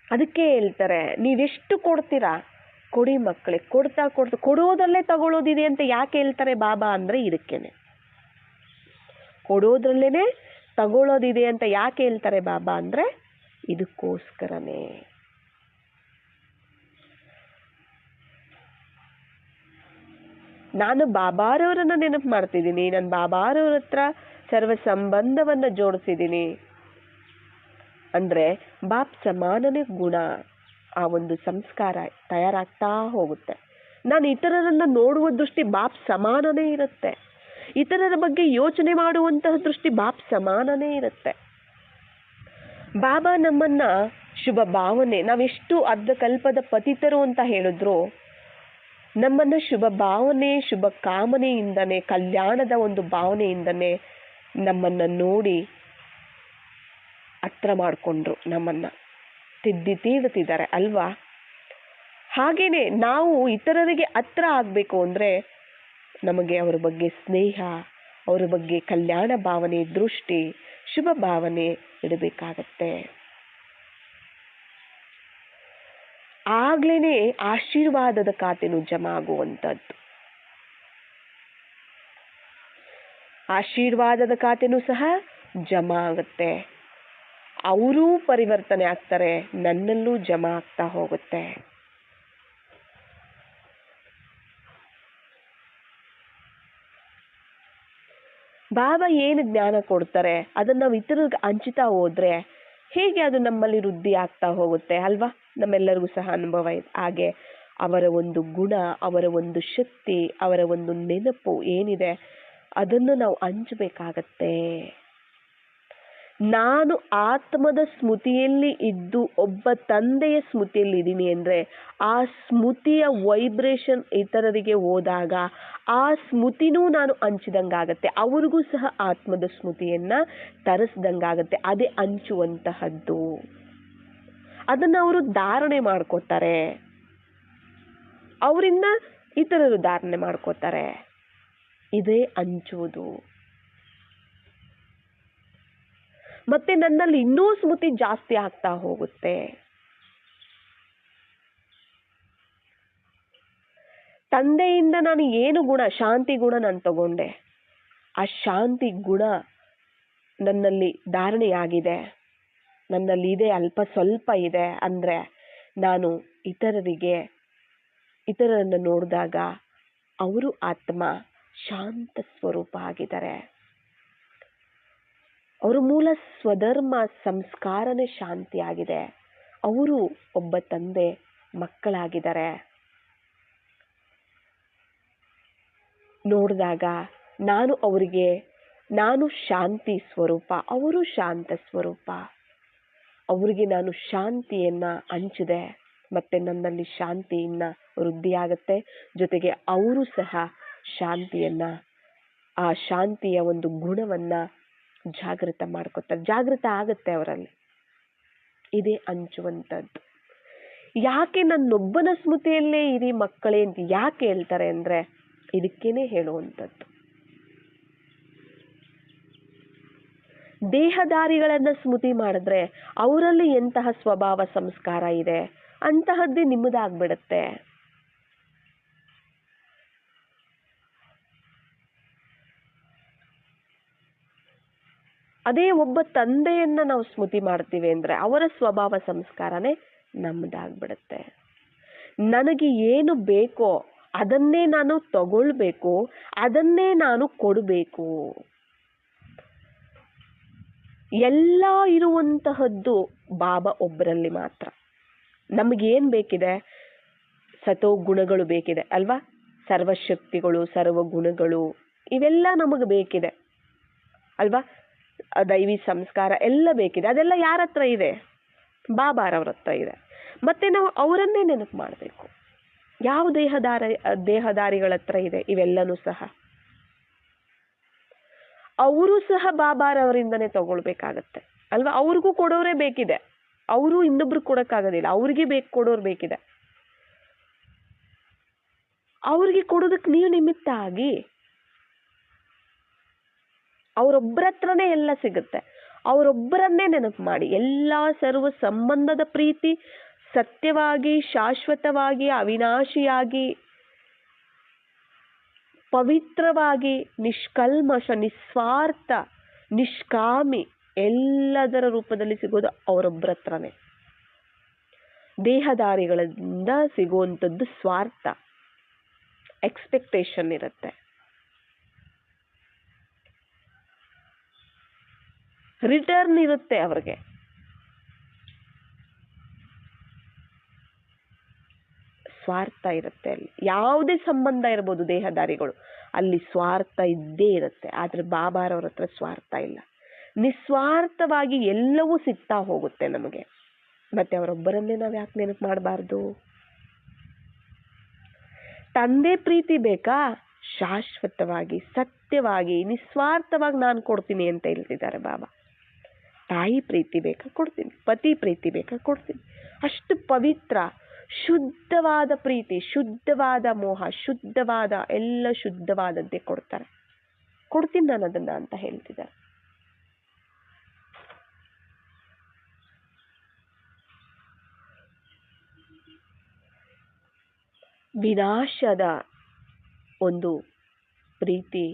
ಅದಕ್ಕೆ ಹೇಳ್ತಾರೆ, ನೀವೆಷ್ಟು ಕೊಡ್ತೀರಾ ಕೊಡಿ ಮಕ್ಕಳೇ. ಕೊಡೋದಲ್ಲೇ ತಗೊಳ್ಳೋದಿದೆ ಅಂತ ಯಾಕೆ ಹೇಳ್ತಾರೆ ಬಾಬಾ ಅಂದರೆ ಇದಕ್ಕೇನೆ. ಕೊಡೋದ್ರಲ್ಲೇ ತಗೊಳ್ಳೋದಿದೆ ಅಂತ ಯಾಕೆ ಹೇಳ್ತಾರೆ ಬಾಬಾ ಅಂದರೆ ಇದಕ್ಕೋಸ್ಕರನೇ. ನಾನು ಬಾಬಾರವರನ್ನ ನೆನಪು ಮಾಡ್ತಿದ್ದೀನಿ, ನಾನು ಬಾಬಾರವ್ರ ಹತ್ರ ಸರ್ವ ಸಂಬಂಧವನ್ನು ಜೋಡಿಸಿದ್ದೀನಿ ಅಂದರೆ ಬಾಪ್ ಸಮಾನನೇ ಗುಣ, ಆ ಒಂದು ಸಂಸ್ಕಾರ ತಯಾರಾಗ್ತಾ ಹೋಗುತ್ತೆ. ನಾನು ಇತರರನ್ನು ನೋಡುವ ದೃಷ್ಟಿ ಬಾಪ್ ಸಮಾನನೇ ಇರುತ್ತೆ, ಇತರರ ಬಗ್ಗೆ ಯೋಚನೆ ಮಾಡುವಂತಹ ದೃಷ್ಟಿ ಬಾಪ್ ಸಮಾನನೇ ಇರುತ್ತೆ. ಬಾಬಾ ನಮ್ಮನ್ನ ಶುಭ ಭಾವನೆ, ನಾವೆಷ್ಟು ಅರ್ಧಕಲ್ಪದ ಪತಿತರು ಅಂತ ಹೇಳಿದ್ರು, ನಮ್ಮನ್ನು ಶುಭ ಭಾವನೆ, ಶುಭ ಕಾಮನೆಯಿಂದನೇ, ಕಲ್ಯಾಣದ ಒಂದು ಭಾವನೆಯಿಂದನೇ ನಮ್ಮನ್ನು ನೋಡಿ ಹತ್ರ ಮಾಡಿಕೊಂಡ್ರು, ನಮ್ಮನ್ನು ತೀಡುತ್ತಿದ್ದಾರೆ ಅಲ್ವಾ? ಹಾಗೇನೆ ನಾವು ಇತರರಿಗೆ ಹತ್ರ ಆಗಬೇಕು ಅಂದರೆ ನಮಗೆ ಅವರ ಬಗ್ಗೆ ಸ್ನೇಹ, ಅವರ ಬಗ್ಗೆ ಕಲ್ಯಾಣ ಭಾವನೆ, ದೃಷ್ಟಿ, ಶುಭ ಭಾವನೆ ಇಡಬೇಕಾಗತ್ತೆ. ಆಗ್ಲೇ ಆಶೀರ್ವಾದದ ಖಾತೆನೂ ಜಮಾ ಆಗುವಂಥದ್ದು. ಆಶೀರ್ವಾದದ ಖಾತೆನೂ ಸಹ ಜಮಾ ಆಗುತ್ತೆ. ಅವರೂ ಪರಿವರ್ತನೆ ಆಗ್ತಾರೆ, ನನ್ನಲ್ಲೂ ಜಮಾ ಆಗ್ತಾ ಹೋಗುತ್ತೆ. ಬಾಬಾ ಏನು ಜ್ಞಾನ ಕೊಡ್ತಾರೆ ಅದನ್ನು ನಾವು ಇತರರಿಗೆ ಹಂಚುತ್ತಾ ಹೋದ್ರೆ ಹೇಗೆ ಅದು ನಮ್ಮಲ್ಲಿ ವೃದ್ಧಿ ಆಗ್ತಾ ಹೋಗುತ್ತೆ ಅಲ್ವಾ? ನಮ್ಮೆಲ್ಲರಿಗೂ ಸಹ ಅನುಭವ ಇದೆ. ಹಾಗೆ ಅವರ ಒಂದು ಗುಣ, ಅವರ ಒಂದು ಶಕ್ತಿ, ಅವರ ಒಂದು ನೆನಪು ಏನಿದೆ ಅದನ್ನು ನಾವು ಹಂಚಬೇಕಾಗತ್ತೆ. ನಾನು ಆತ್ಮದ ಸ್ಮೃತಿಯಲ್ಲಿ ಇದ್ದು ಒಬ್ಬ ತಂದೆಯ ಸ್ಮೃತಿಯಲ್ಲಿ ಇದ್ದೀನಿ ಅಂದರೆ ಆ ಸ್ಮೃತಿಯ ವೈಬ್ರೇಷನ್ ಇತರರಿಗೆ ಹೋದಾಗ ಆ ಸ್ಮೃತಿನೂ ನಾನು ಹಂಚಿದಂಗಾಗತ್ತೆ, ಅವ್ರಿಗೂ ಸಹ ಆತ್ಮದ ಸ್ಮೃತಿಯನ್ನು ತರಿಸ್ದಂಗಾಗತ್ತೆ. ಅದೇ ಹಂಚುವಂತಹದ್ದು. ಅದನ್ನು ಅವರು ಧಾರಣೆ ಮಾಡ್ಕೋತಾರೆ, ಅವರಿಂದ ಇತರರು ಧಾರಣೆ ಮಾಡ್ಕೋತಾರೆ. ಇದೇ ಹಂಚುವುದು. ಮತ್ತೆ ನನ್ನಲ್ಲಿ ಇನ್ನೂ ಸ್ಮೃತಿ ಜಾಸ್ತಿ ಆಗ್ತಾ ಹೋಗುತ್ತೆ. ತಂದೆಯಿಂದ ನಾನು ಏನು ಗುಣ, ಶಾಂತಿ ಗುಣ ನಾನು ತಗೊಂಡೆ, ಆ ಶಾಂತಿ ಗುಣ ನನ್ನಲ್ಲಿ ಧಾರಣೆಯಾಗಿದೆ, ನನ್ನಲ್ಲಿ ಇದೆ, ಅಲ್ಪ ಸ್ವಲ್ಪ ಇದೆ ಅಂದರೆ ನಾನು ಇತರರನ್ನು ನೋಡಿದಾಗ ಅವರು ಆತ್ಮ ಶಾಂತ ಸ್ವರೂಪ ಆಗಿದ್ದಾರೆ. ಅವರ ಮೂಲ ಸ್ವಧರ್ಮ ಸಂಸ್ಕಾರನೇ ಶಾಂತಿಯಾಗಿದೆ. ಅವರು ಒಬ್ಬ ತಂದೆ ಮಕ್ಕಳಾಗಿದ್ದಾರೆ. ನೋಡಿದಾಗ ನಾನು ಶಾಂತಿ ಸ್ವರೂಪ, ಅವರು ಶಾಂತ ಸ್ವರೂಪ. ಅವರಿಗೆ ನಾನು ಶಾಂತಿಯನ್ನು ಹಂಚಿದೆ, ಮತ್ತೆ ನನ್ನಲ್ಲಿ ಶಾಂತಿಯಿಂದ ವೃದ್ಧಿಯಾಗತ್ತೆ. ಜೊತೆಗೆ ಅವರು ಸಹ ಆ ಶಾಂತಿಯ ಒಂದು ಗುಣವನ್ನು ಜಾಗೃತ ಮಾಡ್ಕೊತಾರೆ, ಜಾಗೃತ ಆಗತ್ತೆ ಅವರಲ್ಲಿ. ಇದೇ ಹಂಚುವಂಥದ್ದು. ಯಾಕೆ ನನ್ನೊಬ್ಬನ ಸ್ಮೃತಿಯಲ್ಲೇ ಇರಿ ಮಕ್ಕಳೇ ಅಂತ ಯಾಕೆ ಹೇಳ್ತಾರೆ ಅಂದರೆ ಇದಕ್ಕೇನೆ ಹೇಳುವಂಥದ್ದು. ದೇಹದಾರಿಗಳನ್ನು ಸ್ಮೃತಿ ಮಾಡಿದ್ರೆ ಅವರಲ್ಲಿ ಎಂತಹ ಸ್ವಭಾವ ಸಂಸ್ಕಾರ ಇದೆ ಅಂತಹದ್ದೇ ನಿಮ್ಮದಾಗ್ಬಿಡುತ್ತೆ. ಅದೇ ಒಬ್ಬ ತಂದೆಯನ್ನ ನಾವು ಸ್ಮೃತಿ ಮಾಡ್ತೀವಿ ಅಂದರೆ ಅವರ ಸ್ವಭಾವ ಸಂಸ್ಕಾರನೇ ನಮ್ಮದಾಗ್ಬಿಡುತ್ತೆ. ನನಗೆ ಏನು ಬೇಕೋ ಅದನ್ನೇ ನಾನು ತಗೊಳ್ಬೇಕು, ಅದನ್ನೇ ನಾನು ಕೊಡಬೇಕು. ಎಲ್ಲ ಇರುವಂತಹದ್ದು ಬಾಬಾ ಒಬ್ಬರಲ್ಲಿ ಮಾತ್ರ. ನಮಗೇನು ಬೇಕಿದೆ? ಸತೋ ಗುಣಗಳು ಬೇಕಿದೆ ಅಲ್ವಾ? ಸರ್ವಶಕ್ತಿಗಳು, ಸರ್ವ ಗುಣಗಳು ಇವೆಲ್ಲ ನಮಗೆ ಬೇಕಿದೆ ಅಲ್ವಾ? ದೈವಿ ಸಂಸ್ಕಾರ ಎಲ್ಲ ಬೇಕಿದೆ. ಅದೆಲ್ಲ ಯಾರ ಹತ್ರ ಇದೆ? ಬಾಬಾರವ್ರ ಹತ್ರ ಇದೆ. ಮತ್ತೆ ನಾವು ಅವರನ್ನೇ ನೆನಪು ಮಾಡಬೇಕು. ಯಾವ ದೇಹದಾರಿಗಳ ಹತ್ರ ಇದೆ ಇವೆಲ್ಲನೂ ಸಹ? ಅವರು ಸಹ ಬಾಬಾರವರಿಂದನೇ ತಗೊಳ್ಬೇಕಾಗತ್ತೆ ಅಲ್ವಾ? ಅವ್ರಿಗೂ ಕೊಡೋರೇ ಬೇಕಿದೆ. ಅವರು ಇನ್ನೊಬ್ರು ಕೊಡೋಕ್ಕಾಗೋದಿಲ್ಲ, ಅವ್ರಿಗೆ ಕೊಡೋರು ಬೇಕಿದೆ. ಅವ್ರಿಗೆ ಕೊಡೋದಕ್ಕೆ ನೀವು ನಿಮಿತ್ತ ಆಗಿ. ಅವರೊಬ್ಬರ ಹತ್ರನೇ ಎಲ್ಲ ಸಿಗುತ್ತೆ. ಅವರೊಬ್ಬರನ್ನೇ ನೆನಪು ಮಾಡಿ. ಎಲ್ಲ ಸರ್ವ ಸಂಬಂಧದ ಪ್ರೀತಿ ಸತ್ಯವಾಗಿ, ಶಾಶ್ವತವಾಗಿ, ಅವಿನಾಶಿಯಾಗಿ, ಪವಿತ್ರವಾಗಿ, ನಿಷ್ಕಲ್ಮಶ, ನಿಸ್ವಾರ್ಥ, ನಿಷ್ಕಾಮಿ ಎಲ್ಲದರ ರೂಪದಲ್ಲಿ ಸಿಗೋದು ಅವರೊಬ್ಬರ ಹತ್ರನೇ. ದೇಹದಾರಿಗಳಿಂದ ಸಿಗುವಂಥದ್ದು ಸ್ವಾರ್ಥ, ಎಕ್ಸ್ಪೆಕ್ಟೇಷನ್ ಇರುತ್ತೆ. ರಿಟರ್ನ್ ಇರುತ್ತೆ ಅವ್ರಿಗೆ. ಸ್ವಾರ್ಥ ಇರುತ್ತೆ ಅಲ್ಲಿ. ಯಾವುದೇ ಸಂಬಂಧ ಇರ್ಬೋದು ದೇಹದಾರಿಗಳು, ಅಲ್ಲಿ ಸ್ವಾರ್ಥ ಇದ್ದೇ ಇರುತ್ತೆ. ಆದರೆ ಬಾಬಾರವ್ರ ಹತ್ರ ಸ್ವಾರ್ಥ ಇಲ್ಲ. ನಿಸ್ವಾರ್ಥವಾಗಿ ಎಲ್ಲವೂ ಸಿಗ್ತಾ ಹೋಗುತ್ತೆ ನಮಗೆ. ಮತ್ತೆ ಅವರೊಬ್ಬರನ್ನೇ ನಾವು ಯಾಕೆ ನೆನಪು ಮಾಡಬಾರ್ದು? ತಂದೆ ಪ್ರೀತಿ ಬೇಕಾ? ಶಾಶ್ವತವಾಗಿ, ಸತ್ಯವಾಗಿ, ನಿಸ್ವಾರ್ಥವಾಗಿ ನಾನು ಕೊಡ್ತೀನಿ ಅಂತ ಹೇಳ್ತಿದ್ದಾರೆ ಬಾಬಾ. ತಾಯಿ ಪ್ರೀತಿ ಬೇಕಾ? ಕೊಡ್ತೀನಿ. ಪತಿ ಪ್ರೀತಿ ಬೇಕಾ? ಕೊಡ್ತೀನಿ. ಅಷ್ಟು ಪವಿತ್ರ, ಶುದ್ಧವಾದ ಪ್ರೀತಿ, ಶುದ್ಧವಾದ ಮೋಹ, ಶುದ್ಧವಾದ ಎಲ್ಲ ಶುದ್ಧವಾದದ್ದೇ ಕೊಡ್ತೀನಿ ನಾನು ಅದನ್ನ ಅಂತ ಹೇಳ್ತಿದ್ದಾರೆ. ವಿನಾಶದ ಒಂದು ಪ್ರೀತಿ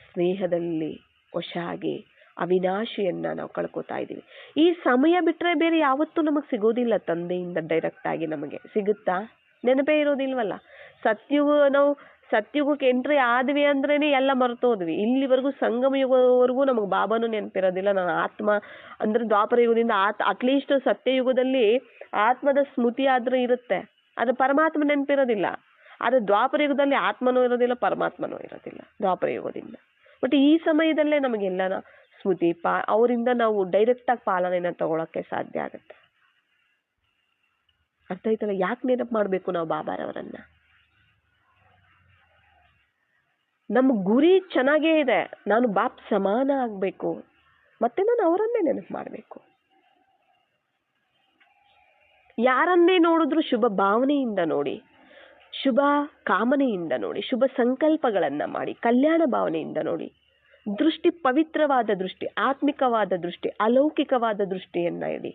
ಸ್ನೇಹದಲ್ಲಿ ವಶ ಆಗಿ ಅವಿನಾಶಿಯನ್ನ ನಾವು ಕಳ್ಕೊತಾ ಇದ್ದೀವಿ. ಈ ಸಮಯ ಬಿಟ್ಟರೆ ಬೇರೆ ಯಾವತ್ತೂ ನಮಗೆ ಸಿಗೋದಿಲ್ಲ. ತಂದೆಯಿಂದ ಡೈರೆಕ್ಟ್ ಆಗಿ ನಮಗೆ ಸಿಗುತ್ತಾ? ನೆನಪೇ ಇರೋದಿಲ್ವಲ್ಲ. ನಾವು ಸತ್ಯುಗಕ್ಕೆ ಎಂಟ್ರಿ ಆದ್ವಿ ಅಂದ್ರೇನೆ ಎಲ್ಲ ಮರ್ತೋದ್ವಿ. ಇಲ್ಲಿವರೆಗೂ ಸಂಗಮ ಯುಗವರೆಗೂ ನಮಗೆ ಬಾಬಾನು ನೆನಪಿರೋದಿಲ್ಲ. ನಾನು ಆತ್ಮ ಅಂದ್ರೆ ದ್ವಾಪರ ಯುಗದಿಂದ ಅಟ್ಲೀಸ್ಟ್ ಸತ್ಯಯುಗದಲ್ಲಿ ಆತ್ಮದ ಸ್ಮೃತಿ ಆದ್ರೂ ಇರುತ್ತೆ, ಅದು ಪರಮಾತ್ಮ ನೆನಪಿರೋದಿಲ್ಲ. ಆದ್ರೆ ದ್ವಾಪರ ಯುಗದಲ್ಲಿ ಆತ್ಮನೂ ಇರೋದಿಲ್ಲ, ಪರಮಾತ್ಮನೂ ಇರೋದಿಲ್ಲ ದ್ವಾಪರ ಯುಗದಿಂದ. ಬಟ್ ಈ ಸಮಯದಲ್ಲೇ ನಮಗೆಲ್ಲನ ಸ್ಮೃತಿ ಅವರಿಂದ ನಾವು ಡೈರೆಕ್ಟ್ ಆಗಿ ಪಾಲನೆನ ತಗೊಳಕ್ಕೆ ಸಾಧ್ಯ ಆಗುತ್ತೆ. ಅರ್ಥ ಆಯ್ತಲ್ಲ? ಯಾಕೆ ನೆನಪು ಮಾಡ್ಬೇಕು ನಾವು ಬಾಬಾರವರನ್ನ? ನಮ್ಮ ಗುರಿ ಚೆನ್ನಾಗೇ ಇದೆ, ನಾನು ಬಾಪ್ ಸಮಾನ ಆಗ್ಬೇಕು, ಮತ್ತೆ ನಾನು ಅವರನ್ನೇ ನೆನಪು ಮಾಡಬೇಕು. ಯಾರನ್ನೇ ನೋಡಿದ್ರು ಶುಭ ಭಾವನೆಯಿಂದ ನೋಡಿ, ಶುಭ ಕಾಮನೆಯಿಂದ ನೋಡಿ, ಶುಭ ಸಂಕಲ್ಪಗಳನ್ನ ಮಾಡಿ, ಕಲ್ಯಾಣ ಭಾವನೆಯಿಂದ ನೋಡಿ. ದೃಷ್ಟಿ ಪವಿತ್ರವಾದ ದೃಷ್ಟಿ, ಆತ್ಮಿಕವಾದ ದೃಷ್ಟಿ, ಅಲೌಕಿಕವಾದ ದೃಷ್ಟಿಯನ್ನ ಇಡಿ.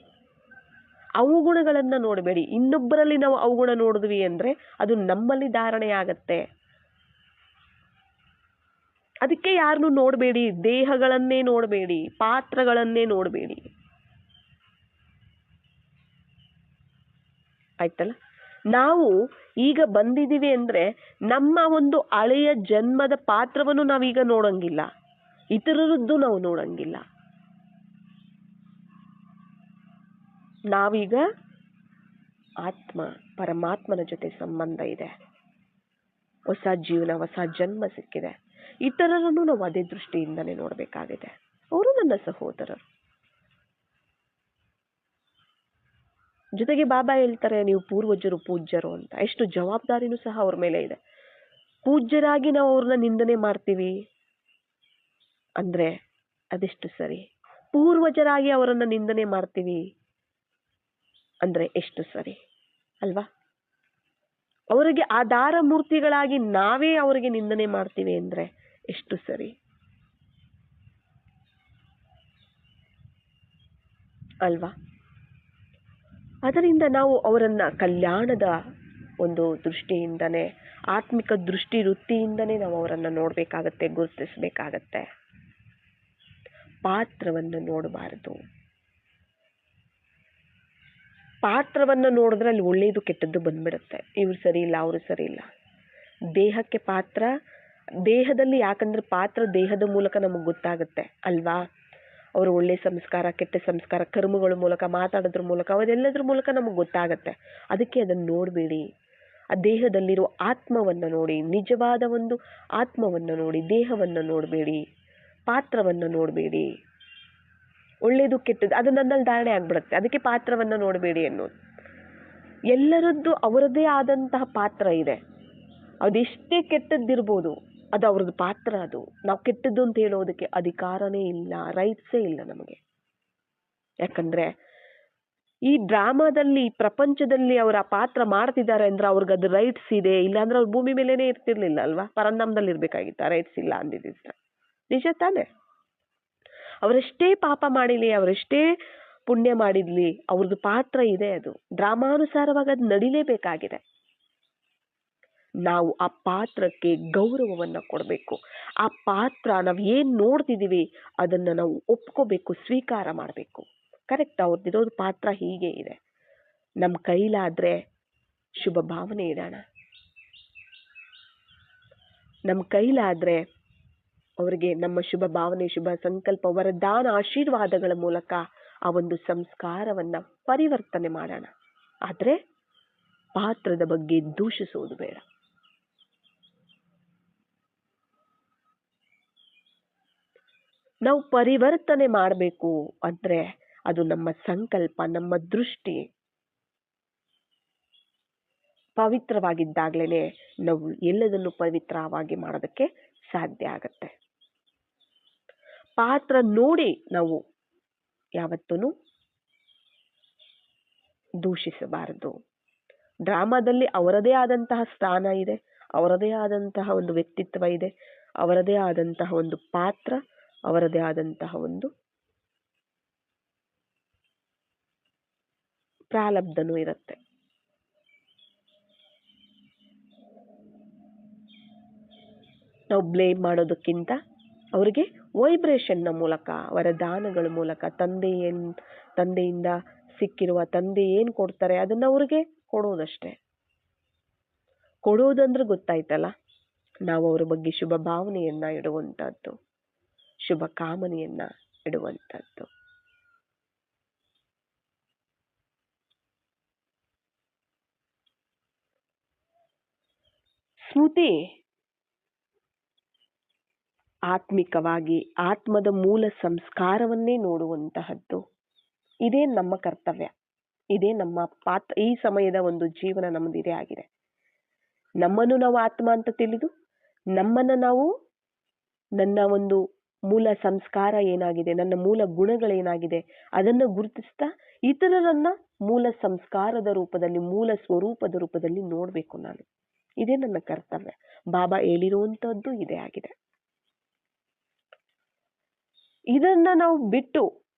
ಅವಗುಣಗಳನ್ನ ನೋಡಬೇಡಿ. ಇನ್ನೊಬ್ಬರಲ್ಲಿ ನಾವು ಅವಗುಣ ನೋಡಿದ್ವಿ ಅಂದ್ರೆ ಅದು ನಮ್ಮಲ್ಲಿ ಧಾರಣೆ ಆಗತ್ತೆ. ಅದಕ್ಕೆ ಯಾರನ್ನು ನೋಡಬೇಡಿ, ದೇಹಗಳನ್ನೇ ನೋಡಬೇಡಿ, ಪಾತ್ರಗಳನ್ನೇ ನೋಡಬೇಡಿ. ಆಯ್ತಲ್ಲ? ನಾವು ಈಗ ಬಂದಿದ್ದೀವಿ ಅಂದ್ರೆ ನಮ್ಮ ಒಂದು ಹಳೆಯ ಜನ್ಮದ ಪಾತ್ರವನ್ನು ನಾವೀಗ ನೋಡಂಗಿಲ್ಲ, ಇತರರದ್ದು ನಾವು ನೋಡಂಗಿಲ್ಲ. ನಾವೀಗ ಆತ್ಮ ಪರಮಾತ್ಮನ ಜೊತೆ ಸಂಬಂಧ ಇದೆ, ಹೊಸ ಜೀವನ, ಹೊಸ ಜನ್ಮ ಸಿಕ್ಕಿದೆ. ಇತರರನ್ನು ನಾವು ಅದೇ ದೃಷ್ಟಿಯಿಂದನೇ ನೋಡಬೇಕಾಗಿದೆ. ಅವರು ನನ್ನ ಸಹೋದರರು. ಜೊತೆಗೆ ಬಾಬಾ ಹೇಳ್ತಾರೆ, ನೀವು ಪೂರ್ವಜರು ಪೂಜ್ಯರು ಅಂತ. ಎಷ್ಟು ಜವಾಬ್ದಾರಿನೂ ಸಹ ಅವ್ರ ಮೇಲೆ ಇದೆ. ಪೂಜ್ಯರಾಗಿ ನಾವು ಅವ್ರನ್ನ ನಿಂದನೆ ಮಾಡ್ತೀವಿ ಅಂದ್ರೆ ಅದೆಷ್ಟು ಸರಿ? ಪೂರ್ವಜರಾಗಿ ಅವರನ್ನ ನಿಂದನೆ ಮಾಡ್ತೀವಿ ಅಂದ್ರೆ ಎಷ್ಟು ಸರಿ ಅಲ್ವಾ? ಅವರಿಗೆ ಆಧಾರ ಮೂರ್ತಿಗಳಾಗಿ ನಾವೇ ಅವರಿಗೆ ನಿಂದನೆ ಮಾಡ್ತೀವಿ ಅಂದ್ರೆ ಎಷ್ಟು ಸರಿ ಅಲ್ವಾ? ಅದರಿಂದ ನಾವು ಅವರನ್ನ ಕಲ್ಯಾಣದ ಒಂದು ದೃಷ್ಟಿಯಿಂದನೇ, ಆತ್ಮಿಕ ದೃಷ್ಟಿ ವೃತ್ತಿಯಿಂದನೇ ನಾವು ಅವರನ್ನ ನೋಡ್ಬೇಕಾಗತ್ತೆ, ಗುರುತಿಸ್ಬೇಕಾಗತ್ತೆ. ಪಾತ್ರವನ್ನು ನೋಡಬಾರದು. ಪಾತ್ರವನ್ನು ನೋಡಿದ್ರೆ ಅಲ್ಲಿ ಒಳ್ಳೇದು ಕೆಟ್ಟದ್ದು ಬಂದ್ಬಿಡುತ್ತೆ. ಇವ್ರು ಸರಿ ಇಲ್ಲ, ಅವರು ಸರಿ ಇಲ್ಲ. ದೇಹಕ್ಕೆ ಪಾತ್ರ ದೇಹದಲ್ಲಿ, ಯಾಕಂದ್ರೆ ಪಾತ್ರ ದೇಹದ ಮೂಲಕ ನಮಗೆ ಗೊತ್ತಾಗುತ್ತೆ ಅಲ್ವಾ? ಅವರು ಒಳ್ಳೆ ಸಂಸ್ಕಾರ, ಕೆಟ್ಟ ಸಂಸ್ಕಾರ, ಕರ್ಮಗಳ ಮೂಲಕ, ಮಾತಾಡೋದ್ರ ಮೂಲಕ, ಅವರೆಲ್ಲದ್ರ ಮೂಲಕ ನಮಗೆ ಗೊತ್ತಾಗತ್ತೆ. ಅದಕ್ಕೆ ಅದನ್ನು ನೋಡಬೇಡಿ. ಆ ದೇಹದಲ್ಲಿರೋ ಆತ್ಮವನ್ನು ನೋಡಿ, ನಿಜವಾದ ಒಂದು ಆತ್ಮವನ್ನು ನೋಡಿ, ದೇಹವನ್ನು ನೋಡಬೇಡಿ, ಪಾತ್ರವನ್ನು ನೋಡಬೇಡಿ. ಒಳ್ಳೇದು ಕೆಟ್ಟದ್ದು ಅದು ನನ್ನಲ್ಲಿ ಧಾರಣೆ ಆಗ್ಬಿಡುತ್ತೆ. ಅದಕ್ಕೆ ಪಾತ್ರವನ್ನು ನೋಡಬೇಡಿ ಅನ್ನೋದು. ಎಲ್ಲರದ್ದು ಅವರದೇ ಆದಂತಹ ಪಾತ್ರ ಇದೆ. ಅದೆಷ್ಟೇ ಕೆಟ್ಟದ್ದಿರ್ಬೋದು, ಅದು ಅವ್ರದ್ದು ಪಾತ್ರ. ಅದು ನಾವು ಕೆಟ್ಟದ್ದು ಅಂತ ಹೇಳೋದಕ್ಕೆ ಅಧಿಕಾರನೇ ಇಲ್ಲ, ರೈಟ್ಸೇ ಇಲ್ಲ ನಮಗೆ. ಯಾಕಂದ್ರೆ ಈ ಡ್ರಾಮಾದಲ್ಲಿ, ಪ್ರಪಂಚದಲ್ಲಿ ಅವರ ಪಾತ್ರ ಮಾಡ್ತಿದ್ದಾರೆ ಅಂದ್ರೆ ಅವ್ರಿಗೆ ಅದು ರೈಟ್ಸ್ ಇದೆ. ಇಲ್ಲಾಂದ್ರೆ ಅವ್ರು ಭೂಮಿ ಮೇಲೇನೆ ಇರ್ತಿರ್ಲಿಲ್ಲ ಅಲ್ವಾ? ಪರಂಧಾಮದಲ್ಲಿ ಇರ್ಬೇಕಾಗಿತ್ತ ರೈಟ್ಸ್ ಇಲ್ಲ ಅಂದಿದ್ದ. ನಿಜ ತಾನೆ? ಅವರೆಷ್ಟೇ ಪಾಪ ಮಾಡಿಲಿ, ಅವರೆಷ್ಟೇ ಪುಣ್ಯ ಮಾಡಿದ್ಲಿ, ಅವ್ರದ್ದು ಪಾತ್ರ ಇದೆ. ಅದು ಡ್ರಾಮಾನುಸಾರವಾಗಿ ಅದು ನಡಿಲೇಬೇಕಾಗಿದೆ. ನಾವು ಆ ಪಾತ್ರಕ್ಕೆ ಗೌರವವನ್ನ ಕೊಡಬೇಕು. ಆ ಪಾತ್ರ ನಾವು ಏನ್ ನೋಡ್ತಿದೀವಿ ಅದನ್ನ ನಾವು ಒಪ್ಕೋಬೇಕು, ಸ್ವೀಕಾರ ಮಾಡಬೇಕು. ಕರೆಕ್ಟ್, ಅವ್ರದ್ದಿರೋದು ಪಾತ್ರ ಹೀಗೆ ಇದೆ. ನಮ್ಮ ಕೈಲಾದ್ರೆ ಶುಭ ಭಾವನೆ ಇಡೋಣ. ನಮ್ಮ ಕೈಲಾದ್ರೆ ಅವರಿಗೆ ನಮ್ಮ ಶುಭ ಭಾವನೆ, ಶುಭ ಸಂಕಲ್ಪ, ವರದಾನ, ಆಶೀರ್ವಾದಗಳ ಮೂಲಕ ಆ ಒಂದು ಸಂಸ್ಕಾರವನ್ನ ಪರಿವರ್ತನೆ ಮಾಡೋಣ. ಆದ್ರೆ ಪಾತ್ರದ ಬಗ್ಗೆ ದೂಷಿಸೋದು ಬೇಡ. ನಾವು ಪರಿವರ್ತನೆ ಮಾಡಬೇಕು ಅಂದ್ರೆ ಅದು ನಮ್ಮ ಸಂಕಲ್ಪ, ನಮ್ಮ ದೃಷ್ಟಿ ಪವಿತ್ರವಾಗಿದ್ದಾಗ್ಲೇನೆ ನಾವು ಎಲ್ಲದನ್ನು ಪವಿತ್ರವಾಗಿ ಮಾಡೋದಕ್ಕೆ ಸಾಧ್ಯ ಆಗತ್ತೆ. ಪಾತ್ರ ನೋಡಿ ನಾವು ಯಾವತ್ತೂ ದೂಷಿಸಬಾರದು. ಡ್ರಾಮಾದಲ್ಲಿ ಅವರದೇ ಆದಂತಹ ಸ್ಥಾನ ಇದೆ, ಅವರದೇ ಆದಂತಹ ಒಂದು ವ್ಯಕ್ತಿತ್ವ ಇದೆ, ಅವರದೇ ಆದಂತಹ ಒಂದು ಪಾತ್ರ, ಅವರದೇ ಆದಂತಹ ಒಂದು ಪ್ರಾರಬ್ಧನೂ ಇರುತ್ತೆ. ನಾವು ಬ್ಲೇಮ್ ಮಾಡೋದಕ್ಕಿಂತ ಅವರಿಗೆ ವೈಬ್ರೇಷನ್ನ ಮೂಲಕ, ವರದಾನಗಳ ಮೂಲಕ, ತಂದೆಯಿಂದ ಸಿಕ್ಕಿರುವ ತಂದೆ ಏನು ಕೊಡ್ತಾರೆ ಅದನ್ನ ಅವ್ರಿಗೆ ಕೊಡೋದಷ್ಟೇ. ಕೊಡೋದಂದ್ರೆ ಗೊತ್ತಾಯ್ತಲ್ಲ, ನಾವು ಅವರ ಬಗ್ಗೆ ಶುಭ ಭಾವನೆಯನ್ನ ಇಡುವಂತಹದ್ದು, ಶುಭ ಕಾಮನೆಯನ್ನ ಇಡುವಂತಹದ್ದು. ಸ್ಮೃತಿ ಆತ್ಮಿಕವಾಗಿ ಆತ್ಮದ ಮೂಲ ಸಂಸ್ಕಾರವನ್ನೇ ನೋಡುವಂತಹದ್ದು. ಇದೇ ನಮ್ಮ ಕರ್ತವ್ಯ, ಇದೇ ನಮ್ಮ ಈ ಸಮಯದ ಒಂದು ಜೀವನ ನಮ್ಮದು ಇದೇ ಆಗಿದೆ. ನಮ್ಮನ್ನು ನಾವು ಆತ್ಮ ಅಂತ ತಿಳಿದು, ನಮ್ಮನ್ನ ನಾವು ನನ್ನ ಒಂದು ಮೂಲ ಸಂಸ್ಕಾರ ಏನಾಗಿದೆ, ನನ್ನ ಮೂಲ ಗುಣಗಳೇನಾಗಿದೆ ಅದನ್ನು ಗುರುತಿಸ್ತಾ ಇತರರನ್ನ ಮೂಲ ಸಂಸ್ಕಾರದ ರೂಪದಲ್ಲಿ, ಮೂಲ ಸ್ವರೂಪದ ರೂಪದಲ್ಲಿ ನೋಡ್ಬೇಕು ನಾನು. ಇದೇ ನನ್ನ ಕರ್ತವ್ಯ. ಬಾಬಾ ಹೇಳಿರುವಂತಹದ್ದು ಇದೇ ಆಗಿದೆ. ಇದನ್ನ ನಾವು ಬಿಟ್ಟು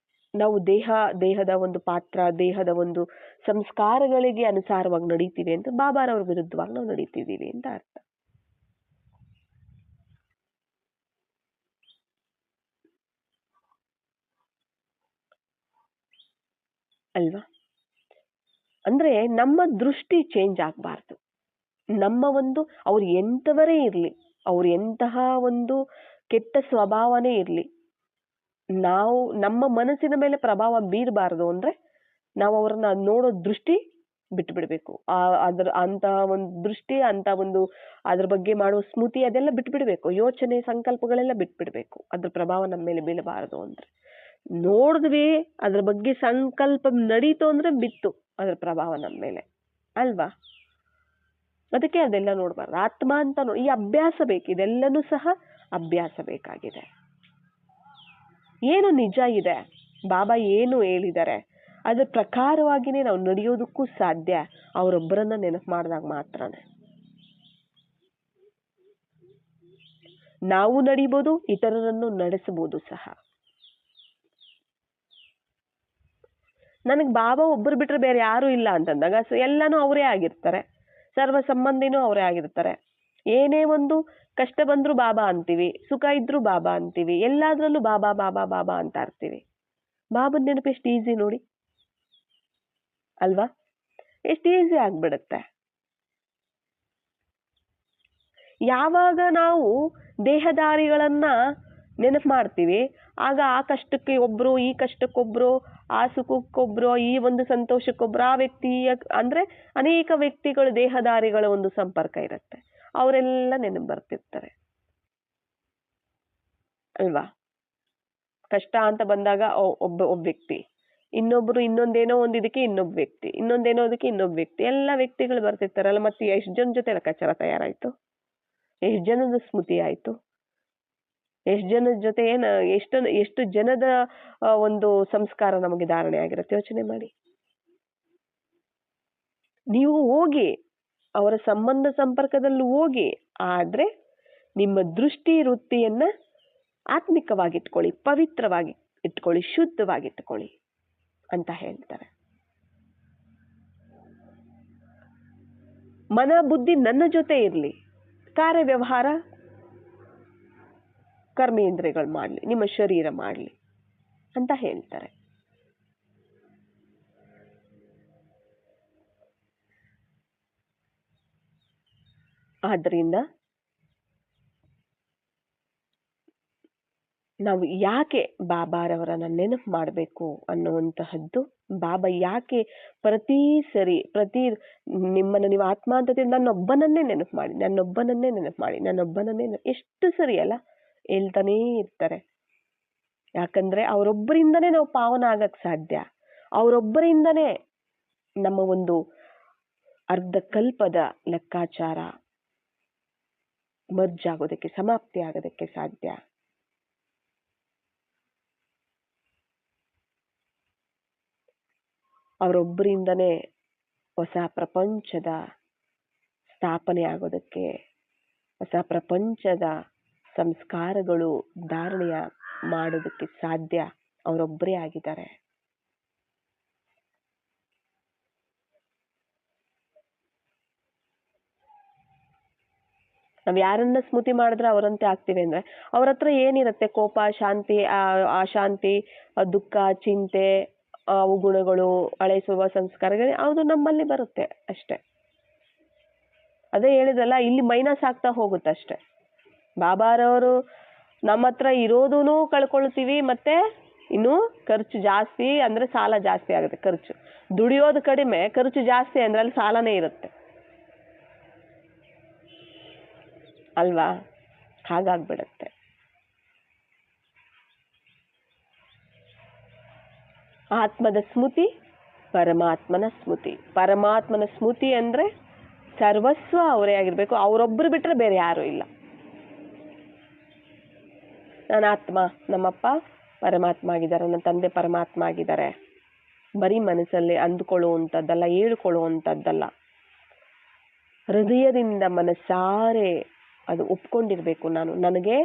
ನಾವು ದೇಹದ ಒಂದು ಪಾತ್ರ, ದೇಹದ ಒಂದು ಸಂಸ್ಕಾರಗಳಿಗೆ ಅನುಸಾರವಾಗಿ ನಡೀತೀವಿ ಅಂತ ಬಾಬಾರವ್ರ ವಿರುದ್ಧವಾಗಿ ನಾವು ನಡೀತಿದ್ದೀವಿ ಅಂತ ಅರ್ಥ. ಅಲ್ವಾ? ಅಂದ್ರೆ ನಮ್ಮ ದೃಷ್ಟಿ ಚೇಂಜ್ ಆಗಬಾರ್ದು. ನಮ್ಮ ಒಂದು ಅವ್ರು ಎಂಥವರೇ ಇರಲಿ, ಅವ್ರು ಎಂತಹ ಒಂದು ಕೆಟ್ಟ ಸ್ವಭಾವನೇ ಇರಲಿ, ನಾವು ನಮ್ಮ ಮನಸ್ಸಿನ ಮೇಲೆ ಪ್ರಭಾವ ಬೀರಬಾರ್ದು. ಅಂದ್ರೆ ನಾವು ಅವ್ರನ್ನ ನೋಡೋ ದೃಷ್ಟಿ ಬಿಟ್ಟು ಬಿಡಬೇಕು. ಅಂತಹ ಒಂದು ದೃಷ್ಟಿ, ಅಂತ ಒಂದು ಅದ್ರ ಬಗ್ಗೆ ಮಾಡುವ ಸ್ಮೃತಿ ಅದೆಲ್ಲ ಬಿಟ್ಬಿಡ್ಬೇಕು. ಯೋಚನೆ ಸಂಕಲ್ಪಗಳೆಲ್ಲ ಬಿಟ್ಬಿಡ್ಬೇಕು. ಅದ್ರ ಪ್ರಭಾವ ನಮ್ಮ ಮೇಲೆ ಬೀಳಬಾರದು. ಅಂದ್ರೆ ನೋಡಿದ್ವಿ, ಅದ್ರ ಬಗ್ಗೆ ಸಂಕಲ್ಪ ನಡೀತು ಅಂದ್ರೆ ಬಿತ್ತು ಅದ್ರ ಪ್ರಭಾವ ನಮ್ಮ ಮೇಲೆ, ಅಲ್ವಾ? ಅದಕ್ಕೆ ಅದೆಲ್ಲ ನೋಡ್ಬಾರ್ದು. ಆತ್ಮ ಅಂತ ಈ ಅಭ್ಯಾಸ ಬೇಕು. ಇದೆಲ್ಲನೂ ಸಹ ಅಭ್ಯಾಸ ಬೇಕಾಗಿದೆ. ಏನು ನಿಜ ಇದೆ, ಬಾಬಾ ಏನು ಹೇಳಿದ್ದಾರೆ ಅದ್ರ ಪ್ರಕಾರವಾಗಿನೇ ನಾವು ನಡೆಯೋದಕ್ಕೂ ಸಾಧ್ಯ, ಅವರೊಬ್ಬರನ್ನ ನೆನಪು ಮಾಡಿದಾಗ ಮಾತ್ರನೇ. ನಾವು ನಡಿಬೋದು, ಇತರರನ್ನು ನಡೆಸಬಹುದು ಸಹ. ನನಗೆ ಬಾಬಾ ಒಬ್ಬರು ಬಿಟ್ರೆ ಬೇರೆ ಯಾರು ಇಲ್ಲ ಅಂತಂದಾಗ ಎಲ್ಲಾನು ಅವರೇ ಆಗಿರ್ತಾರೆ, ಸರ್ವ ಸಂಬಂಧಿನೂ ಅವರೇ ಆಗಿರ್ತಾರೆ. ಏನೇ ಒಂದು ಕಷ್ಟ ಬಂದ್ರು ಬಾಬಾ ಅಂತೀವಿ, ಸುಖ ಇದ್ರು ಬಾಬಾ ಅಂತೀವಿ, ಎಲ್ಲಾದ್ರಲ್ಲೂ ಬಾಬಾ ಬಾಬಾ ಬಾಬಾ ಅಂತ ಇರ್ತೀವಿ. ಬಾಬನ್ ನೆನಪು ಎಷ್ಟು ಈಸಿ ನೋಡಿ, ಅಲ್ವಾ? ಎಷ್ಟು ಈಸಿ ಆಗ್ಬಿಡುತ್ತೆ. ಯಾವಾಗ ನಾವು ದೇಹದಾರಿಗಳನ್ನ ನೆನಪು ಮಾಡ್ತೀವಿ, ಆಗ ಆ ಕಷ್ಟಕ್ಕೆ ಒಬ್ರು, ಈ ಕಷ್ಟಕ್ಕೊಬ್ರು, ಆ ಸುಖಕ್ಕೊಬ್ರು, ಈ ಒಂದು ಸಂತೋಷಕ್ಕೊಬ್ರು, ಆ ವ್ಯಕ್ತಿ ಅಂದ್ರೆ ಅನೇಕ ವ್ಯಕ್ತಿಗಳು ದೇಹದಾರಿಗಳ ಒಂದು ಸಂಪರ್ಕ ಇರುತ್ತೆ. ಅವರೆಲ್ಲ ನೆನಪು ಬರ್ತಿರ್ತಾರೆ, ಅಲ್ವಾ? ಕಷ್ಟ ಅಂತ ಬಂದಾಗ ಒಬ್ಬ ವ್ಯಕ್ತಿ, ಇನ್ನೊಬ್ರು ಇನ್ನೊಂದೇನೋ ಒಂದು ಇದಕ್ಕೆ ಇನ್ನೊಬ್ಬ ವ್ಯಕ್ತಿ, ಇನ್ನೊಂದೇನೋ ಅದಕ್ಕೆ ಇನ್ನೊಬ್ಬ ವ್ಯಕ್ತಿ, ಎಲ್ಲ ವ್ಯಕ್ತಿಗಳು ಬರ್ತಿರ್ತಾರಲ್ಲ. ಮತ್ತೆ ಎಷ್ಟು ಜನ ಜೊತೆ ಲೆಕ್ಕಾಚಾರ ತಯಾರಾಯ್ತು, ಎಷ್ಟು ಜನದ ಸ್ಮೃತಿ ಆಯ್ತು, ಎಷ್ಟು ಜನದ ಜೊತೆ ಎಷ್ಟು ಜನದ ಒಂದು ಸಂಸ್ಕಾರ ನಮಗೆ ಧಾರಣೆ ಆಗಿರುತ್ತೆ. ಯೋಚನೆ ಮಾಡಿ. ನೀವು ಹೋಗಿ ಅವರ ಸಂಬಂಧ ಸಂಪರ್ಕದಲ್ಲಿ ಹೋಗಿ, ಆದ್ರೆ ನಿಮ್ಮ ದೃಷ್ಟಿ ವೃತ್ತಿಯನ್ನ ಆತ್ಮಿಕವಾಗಿ ಇಟ್ಕೊಳ್ಳಿ, ಪವಿತ್ರವಾಗಿ ಇಟ್ಕೊಳ್ಳಿ, ಶುದ್ಧವಾಗಿ ಇಟ್ಕೊಳ್ಳಿ ಅಂತ ಹೇಳ್ತಾರೆ. ಮನ ಬುದ್ಧಿ ನನ್ನ ಜೊತೆ ಇರಲಿ, ಕಾರ್ಯ ವ್ಯವಹಾರ ಕರ್ಮೇಂದ್ರಿಯಗಳು ಮಾಡಲಿ, ನಿಮ್ಮ ಶರೀರ ಮಾಡಲಿ ಅಂತ ಹೇಳ್ತಾರೆ. ಆದ್ರಿಂದ ನಾವು ಯಾಕೆ ಬಾಬಾರವರನ್ನ ನೆನಪು ಮಾಡಬೇಕು ಅನ್ನುವಂತಹದ್ದು, ಬಾಬಾ ಯಾಕೆ ಪ್ರತಿ ನಿಮ್ಮನ್ನ ನೀವು ಆತ್ಮ ಅಂತ ನನ್ನೊಬ್ಬನನ್ನೇ ನೆನಪು ಮಾಡಿ, ನನ್ನೊಬ್ಬನನ್ನೇ ನೆನಪು ಮಾಡಿ, ನನ್ನೊಬ್ಬನನ್ನೇ ಎಷ್ಟು ಸರಿ ಅಲ್ಲ ಹೇಳ್ತಾನೇ ಇರ್ತಾರೆ. ಯಾಕಂದ್ರೆ ಅವರೊಬ್ಬರಿಂದನೇ ನಾವು ಪಾವನ ಆಗಕ್ ಸಾಧ್ಯ. ಅವರೊಬ್ಬರಿಂದನೇ ನಮ್ಮ ಒಂದು ಅರ್ಧ ಕಲ್ಪದ ಲೆಕ್ಕಾಚಾರ ಮರ್ಜ್ ಆಗೋದಕ್ಕೆ, ಸಮಾಪ್ತಿ ಆಗೋದಕ್ಕೆ ಸಾಧ್ಯ. ಅವರೊಬ್ಬರಿಂದನೇ ಹೊಸ ಪ್ರಪಂಚದ ಸ್ಥಾಪನೆ ಆಗೋದಕ್ಕೆ, ಹೊಸ ಪ್ರಪಂಚದ ಸಂಸ್ಕಾರಗಳು ಧಾರಣೆಯ ಮಾಡೋದಕ್ಕೆ ಸಾಧ್ಯ ಅವರೊಬ್ಬರೇ ಆಗಿದ್ದಾರೆ. ನಾವ್ ಯಾರನ್ನ ಸ್ಮೃತಿ ಮಾಡಿದ್ರೆ ಅವರಂತೆ ಆಗ್ತೀವಿ ಅಂದ್ರೆ, ಅವ್ರ ಹತ್ರ ಏನಿರುತ್ತೆ, ಕೋಪ, ಶಾಂತಿ, ಅಶಾಂತಿ, ದುಃಖ, ಚಿಂತೆ, ಅವು ಗುಣಗಳು, ಹಳೆ ಸ್ವಭಾವ ಸಂಸ್ಕಾರಗಳು ಅದು ನಮ್ಮಲ್ಲಿ ಬರುತ್ತೆ ಅಷ್ಟೇ. ಅದೇ ಹೇಳಿದ್ರಲ್ಲ, ಇಲ್ಲಿ ಮೈನಸ್ ಆಗ್ತಾ ಹೋಗುತ್ತೆ ಅಷ್ಟೇ. ಬಾಬಾರವರು ನಮ್ಮ ಹತ್ರ ಇರೋದೂ ಕಳ್ಕೊಳ್ತೀವಿ, ಮತ್ತೆ ಇನ್ನು ಖರ್ಚು ಜಾಸ್ತಿ ಅಂದರೆ ಸಾಲ ಜಾಸ್ತಿ ಆಗುತ್ತೆ. ಖರ್ಚು ದುಡಿಯೋದು ಕಡಿಮೆ, ಖರ್ಚು ಜಾಸ್ತಿ ಅಂದರೆ ಅಲ್ಲಿ ಸಾಲನೇ ಇರುತ್ತೆ ಅಲ್ವಾ? ಹಾಗಾಗ್ಬಿಡುತ್ತೆ. ಆತ್ಮದ ಸ್ಮೃತಿ, ಪರಮಾತ್ಮನ ಸ್ಮೃತಿ. ಪರಮಾತ್ಮನ ಸ್ಮೃತಿ ಅಂದರೆ ಸರ್ವಸ್ವ ಅವರೇ ಆಗಿರಬೇಕು, ಅವರೊಬ್ಬರು ಬಿಟ್ಟರೆ ಬೇರೆ ಯಾರೂ ಇಲ್ಲ. ನನ್ನ ಆತ್ಮ, ನಮ್ಮಪ್ಪ ಪರಮಾತ್ಮ ಆಗಿದ್ದಾರೆ, ನನ್ನ ತಂದೆ ಪರಮಾತ್ಮ ಆಗಿದ್ದಾರೆ. ಬರೀ ಮನಸ್ಸಲ್ಲಿ ಅಂದುಕೊಳ್ಳುವಂಥದ್ದಲ್ಲ, ಹೇಳ್ಕೊಳ್ಳುವಂಥದ್ದಲ್ಲ, ಹೃದಯದಿಂದ ಮನಸ್ಸಾರೆ ಅದು ಒಪ್ಕೊಂಡಿರ್ಬೇಕು. ನನಗೆ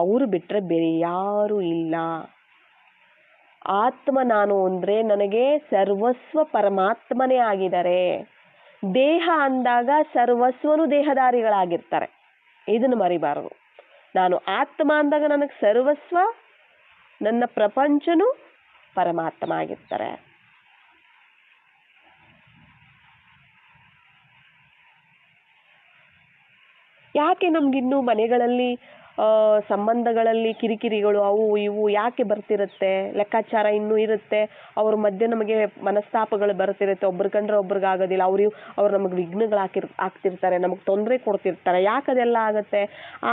ಅವರು ಬಿಟ್ಟರೆ ಬೇರೆ ಯಾರೂ ಇಲ್ಲ. ಆತ್ಮ ನಾನು ಅಂದರೆ ನನಗೆ ಸರ್ವಸ್ವ ಪರಮಾತ್ಮನೇ ಆಗಿದ್ದಾರೆ. ದೇಹ ಅಂದಾಗ ಸರ್ವಸ್ವನು ದೇಹಧಾರಿಗಳಾಗಿರ್ತಾರೆ, ಇದನ್ನು ಮರಿಬಾರದು. ನಾನು ಆತ್ಮ ಅಂದಾಗ ನನಗೆ ಸರ್ವಸ್ವ, ನನ್ನ ಪ್ರಪಂಚನೂ ಪರಮಾತ್ಮ ಆಗಿರ್ತಾರೆ. ಯಾಕೆ ನಮಗಿನ್ನೂ ಮನೆಗಳಲ್ಲಿ ಸಂಬಂಧಗಳಲ್ಲಿ ಕಿರಿಕಿರಿಗಳು ಅವು ಇವು ಯಾಕೆ ಬರ್ತಿರುತ್ತೆ? ಲೆಕ್ಕಾಚಾರ ಇನ್ನೂ ಇರುತ್ತೆ, ಅವ್ರ ಮಧ್ಯೆ ನಮಗೆ ಮನಸ್ತಾಪಗಳು ಬರ್ತಿರುತ್ತೆ. ಒಬ್ರು ಕಂಡ್ರೆ ಒಬ್ರಿಗೆ ಆಗೋದಿಲ್ಲ, ಅವ್ರು ನಮಗೆ ವಿಘ್ನಗಳು ಆಗ್ತಿರ್ತಾರೆ, ನಮಗೆ ತೊಂದರೆ ಕೊಡ್ತಿರ್ತಾರೆ. ಯಾಕೆ ಅದೆಲ್ಲ ಆಗುತ್ತೆ?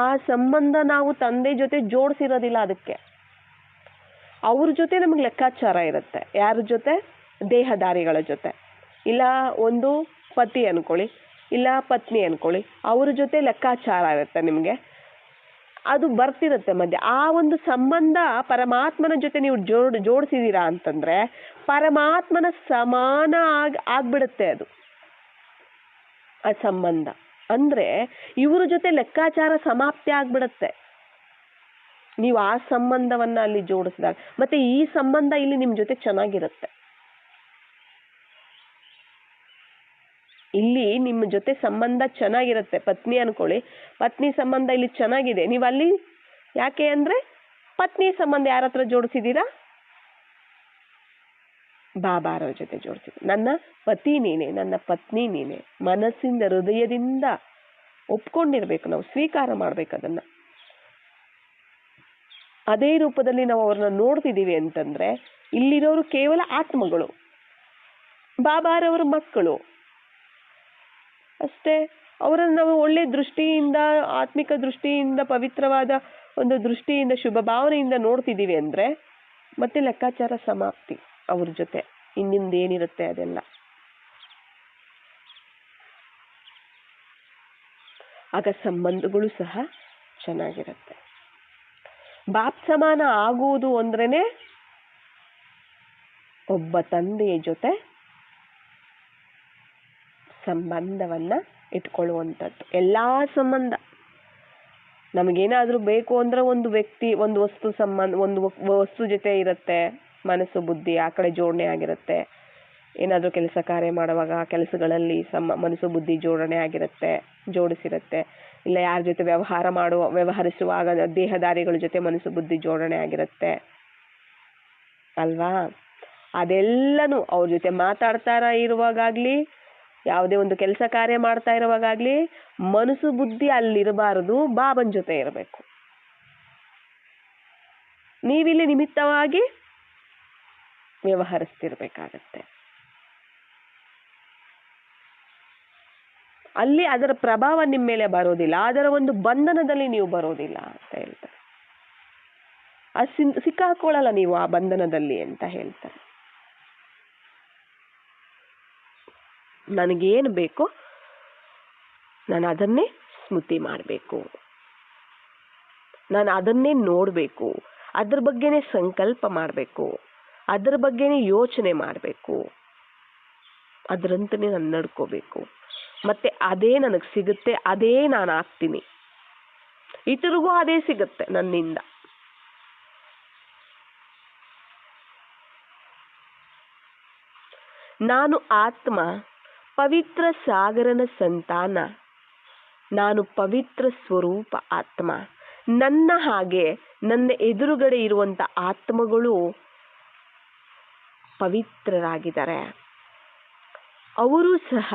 ಆ ಸಂಬಂಧ ನಾವು ತಂದೆ ಜೊತೆ ಜೋಡಿಸಿರೋದಿಲ್ಲ. ಅದಕ್ಕೆ ಅವ್ರ ಜೊತೆ ನಮಗೆ ಲೆಕ್ಕಾಚಾರ ಇರುತ್ತೆ. ಯಾರ ಜೊತೆ? ದೇಹಧಾರಿಗಳ ಜೊತೆ. ಇಲ್ಲ ಒಂದು ಪತಿ ಅನ್ಕೊಳ್ಳಿ, ಇಲ್ಲ ಪತ್ನಿ ಅನ್ಕೊಳ್ಳಿ, ಅವ್ರ ಜೊತೆ ಲೆಕ್ಕಾಚಾರ ಇರುತ್ತೆ ನಿಮಗೆ, ಅದು ಬರ್ತಿರುತ್ತೆ ಮಧ್ಯೆ. ಆ ಒಂದು ಸಂಬಂಧ ಪರಮಾತ್ಮನ ಜೊತೆ ನೀವು ಜೋಡಿಸಿದ್ದೀರಾ ಅಂತಂದ್ರೆ ಪರಮಾತ್ಮನ ಸಮಾನ ಆಗ್ಬಿಡುತ್ತೆ ಅದು ಆ ಸಂಬಂಧ. ಅಂದ್ರೆ ಇವ್ರ ಜೊತೆ ಲೆಕ್ಕಾಚಾರ ಸಮಾಪ್ತಿ ಆಗ್ಬಿಡುತ್ತೆ ನೀವು ಆ ಸಂಬಂಧವನ್ನ ಅಲ್ಲಿ ಜೋಡಿಸಿದಾಗ. ಮತ್ತೆ ಈ ಸಂಬಂಧ ಇಲ್ಲಿ ನಿಮ್ ಜೊತೆ ಚೆನ್ನಾಗಿರುತ್ತೆ. ಇಲ್ಲಿ ನಿಮ್ಮ ಜೊತೆ ಸಂಬಂಧ ಚೆನ್ನಾಗಿರುತ್ತೆ. ಪತ್ನಿ ಅನ್ಕೊಳ್ಳಿ, ಪತ್ನಿ ಸಂಬಂಧ ಇಲ್ಲಿ ಚೆನ್ನಾಗಿದೆ, ನೀವು ಅಲ್ಲಿ ಯಾಕೆ ಅಂದ್ರೆ ಪತ್ನಿ ಸಂಬಂಧ ಯಾರ ಹತ್ರ ಜೋಡಿಸಿದ್ದೀರಾ? ಬಾಬಾರ ಜೊತೆ ಜೋಡಿಸಿದ್ದೀರಾ. ನನ್ನ ಪತಿ ನೀನೆ, ನನ್ನ ಪತ್ನಿ ನೀನೆ. ಮನಸ್ಸಿಂದ ಹೃದಯದಿಂದ ಒಪ್ಕೊಂಡಿರ್ಬೇಕು, ನಾವು ಸ್ವೀಕಾರ ಮಾಡ್ಬೇಕು ಅದನ್ನ. ಅದೇ ರೂಪದಲ್ಲಿ ನಾವು ಅವ್ರನ್ನ ನೋಡ್ತಿದ್ದೀವಿ ಅಂತಂದ್ರೆ ಇಲ್ಲಿರೋರು ಕೇವಲ ಆತ್ಮಗಳು, ಬಾಬಾರವರ ಮಕ್ಕಳು ಅಷ್ಟೇ. ಅವರನ್ನು ನಾವು ಒಳ್ಳೆ ದೃಷ್ಟಿಯಿಂದ, ಆತ್ಮಿಕ ದೃಷ್ಟಿಯಿಂದ, ಪವಿತ್ರವಾದ ಒಂದು ದೃಷ್ಟಿಯಿಂದ, ಶುಭ ಭಾವನೆಯಿಂದ ನೋಡ್ತಿದ್ದೀವಿ ಅಂದ್ರೆ ಮತ್ತೆ ಲೆಕ್ಕಾಚಾರ ಸಮಾಪ್ತಿ ಅವ್ರ ಜೊತೆ. ಇನ್ನಿಂದ ಏನಿರುತ್ತೆ ಅದೆಲ್ಲ ಆಗ ಸಂಬಂಧಗಳು ಸಹ ಚೆನ್ನಾಗಿರುತ್ತೆ. ಬಾಪ್ ಸಮಾನ ಆಗುವುದು ಅಂದ್ರೇನೆ ಒಬ್ಬ ತಂದೆಯ ಜೊತೆ ಸಂಬಂಧವನ್ನ ಇಟ್ಕೊಳ್ಳುವಂಥದ್ದು. ಎಲ್ಲಾ ಸಂಬಂಧ ನಮಗೇನಾದ್ರೂ ಬೇಕು ಅಂದ್ರೆ ಒಂದು ವ್ಯಕ್ತಿ, ಒಂದು ವಸ್ತು ಸಂಬಂಧ, ಒಂದು ವಸ್ತು ಜೊತೆ ಇರುತ್ತೆ, ಮನಸ್ಸು ಬುದ್ಧಿ ಆ ಕಡೆ ಜೋಡಣೆ ಆಗಿರುತ್ತೆ. ಏನಾದರೂ ಕೆಲಸ ಕಾರ್ಯ ಮಾಡುವಾಗ ಕೆಲಸಗಳಲ್ಲಿ ಮನಸ್ಸು ಬುದ್ಧಿ ಜೋಡಣೆ ಆಗಿರುತ್ತೆ, ಜೋಡಿಸಿರುತ್ತೆ. ಇಲ್ಲ ಯಾರ ಜೊತೆ ವ್ಯವಹರಿಸುವಾಗ ದೇಹಧಾರಿಗಳ ಜೊತೆ ಮನಸ್ಸು ಬುದ್ಧಿ ಜೋಡಣೆ ಆಗಿರುತ್ತೆ ಅಲ್ವಾ? ಅದೆಲ್ಲನೂ ಅವ್ರ ಜೊತೆ ಮಾತಾಡ್ತಾರ ಇರುವಾಗಲಿ, ಯಾವುದೇ ಒಂದು ಕೆಲಸ ಕಾರ್ಯ ಮಾಡ್ತಾ ಇರುವಾಗಲಿ ಮನಸ್ಸು ಬುದ್ಧಿ ಅಲ್ಲಿರಬಾರದು, ಬಾಬನ್ ಜೊತೆ ಇರಬೇಕು. ನೀವಿಲ್ಲಿ ನಿಮಿತ್ತವಾಗಿ ವ್ಯವಹರಿಸ್ತಿರ್ಬೇಕಾಗತ್ತೆ. ಅಲ್ಲಿ ಅದರ ಪ್ರಭಾವ ನಿಮ್ಮ ಮೇಲೆ ಬರೋದಿಲ್ಲ, ಅದರ ಒಂದು ಬಂಧನದಲ್ಲಿ ನೀವು ಬರೋದಿಲ್ಲ ಅಂತ ಹೇಳ್ತಾರೆ. ಸಿಕ್ಕಾಕೊಳ್ಳಲ್ಲ ನೀವು ಆ ಬಂಧನದಲ್ಲಿ ಅಂತ ಹೇಳ್ತಾರೆ. ನನಗೇನು ಬೇಕೋ ನಾನು ಅದನ್ನೇ ಸ್ಮೃತಿ ಮಾಡಬೇಕು, ನಾನು ಅದನ್ನೇ ನೋಡಬೇಕು, ಅದ್ರ ಬಗ್ಗೆನೇ ಸಂಕಲ್ಪ ಮಾಡಬೇಕು, ಅದ್ರ ಬಗ್ಗೆನೇ ಯೋಚನೆ ಮಾಡಬೇಕು, ಅದರಂತೆಯೇ ನಾನು ನಡ್ಕೋಬೇಕು. ಮತ್ತೆ ಅದೇ ನನಗೆ ಸಿಗುತ್ತೆ, ಅದೇ ನಾನು ಆಗ್ತೀನಿ, ಇತರಿಗೂ ಅದೇ ಸಿಗುತ್ತೆ ನನ್ನಿಂದ. ನಾನು ಆತ್ಮ, ಪವಿತ್ರ ಸಾಗರನ ಸಂತಾನ, ನಾನು ಪವಿತ್ರ ಸ್ವರೂಪ ಆತ್ಮ. ನನ್ನ ಹಾಗೆ ನನ್ನ ಎದುರುಗಡೆ ಇರುವಂತ ಆತ್ಮಗಳು ಪವಿತ್ರರಾಗಿದ್ದಾರೆ, ಅವರು ಸಹ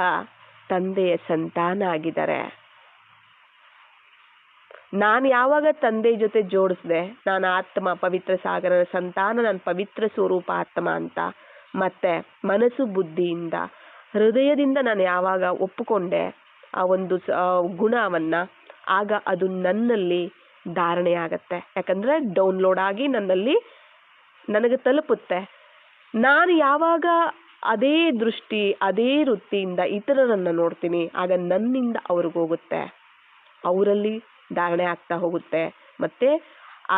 ತಂದೆಯ ಸಂತಾನ ಆಗಿದ್ದಾರೆ. ನಾನು ಯಾವಾಗ ತಂದೆ ಜೊತೆ ಜೋಡಿಸಿದೆ, ನಾನು ಆತ್ಮ ಪವಿತ್ರ ಸಾಗರದ ಸಂತಾನ, ನಾನು ಪವಿತ್ರ ಸ್ವರೂಪ ಆತ್ಮ ಅಂತ, ಮತ್ತೆ ಮನಸ್ಸು ಬುದ್ಧಿಯಿಂದ ಹೃದಯದಿಂದ ನಾನು ಯಾವಾಗ ಒಪ್ಪಿಕೊಂಡೆ ಆ ಒಂದು ಗುಣವನ್ನ, ಆಗ ಅದು ನನ್ನಲ್ಲಿ ಧಾರಣೆ ಆಗತ್ತೆ. ಯಾಕಂದ್ರೆ ಡೌನ್ಲೋಡ್ ಆಗಿ ನನ್ನಲ್ಲಿ ನನಗೆ ತಲುಪುತ್ತೆ. ನಾನು ಯಾವಾಗ ಅದೇ ದೃಷ್ಟಿ ಅದೇ ವೃತ್ತಿಯಿಂದ ಇತರರನ್ನ ನೋಡ್ತೀನಿ, ಆಗ ನನ್ನಿಂದ ಅವ್ರಿಗೋಗುತ್ತೆ, ಅವರಲ್ಲಿ ಧಾರಣೆ ಆಗ್ತಾ ಹೋಗುತ್ತೆ, ಮತ್ತೆ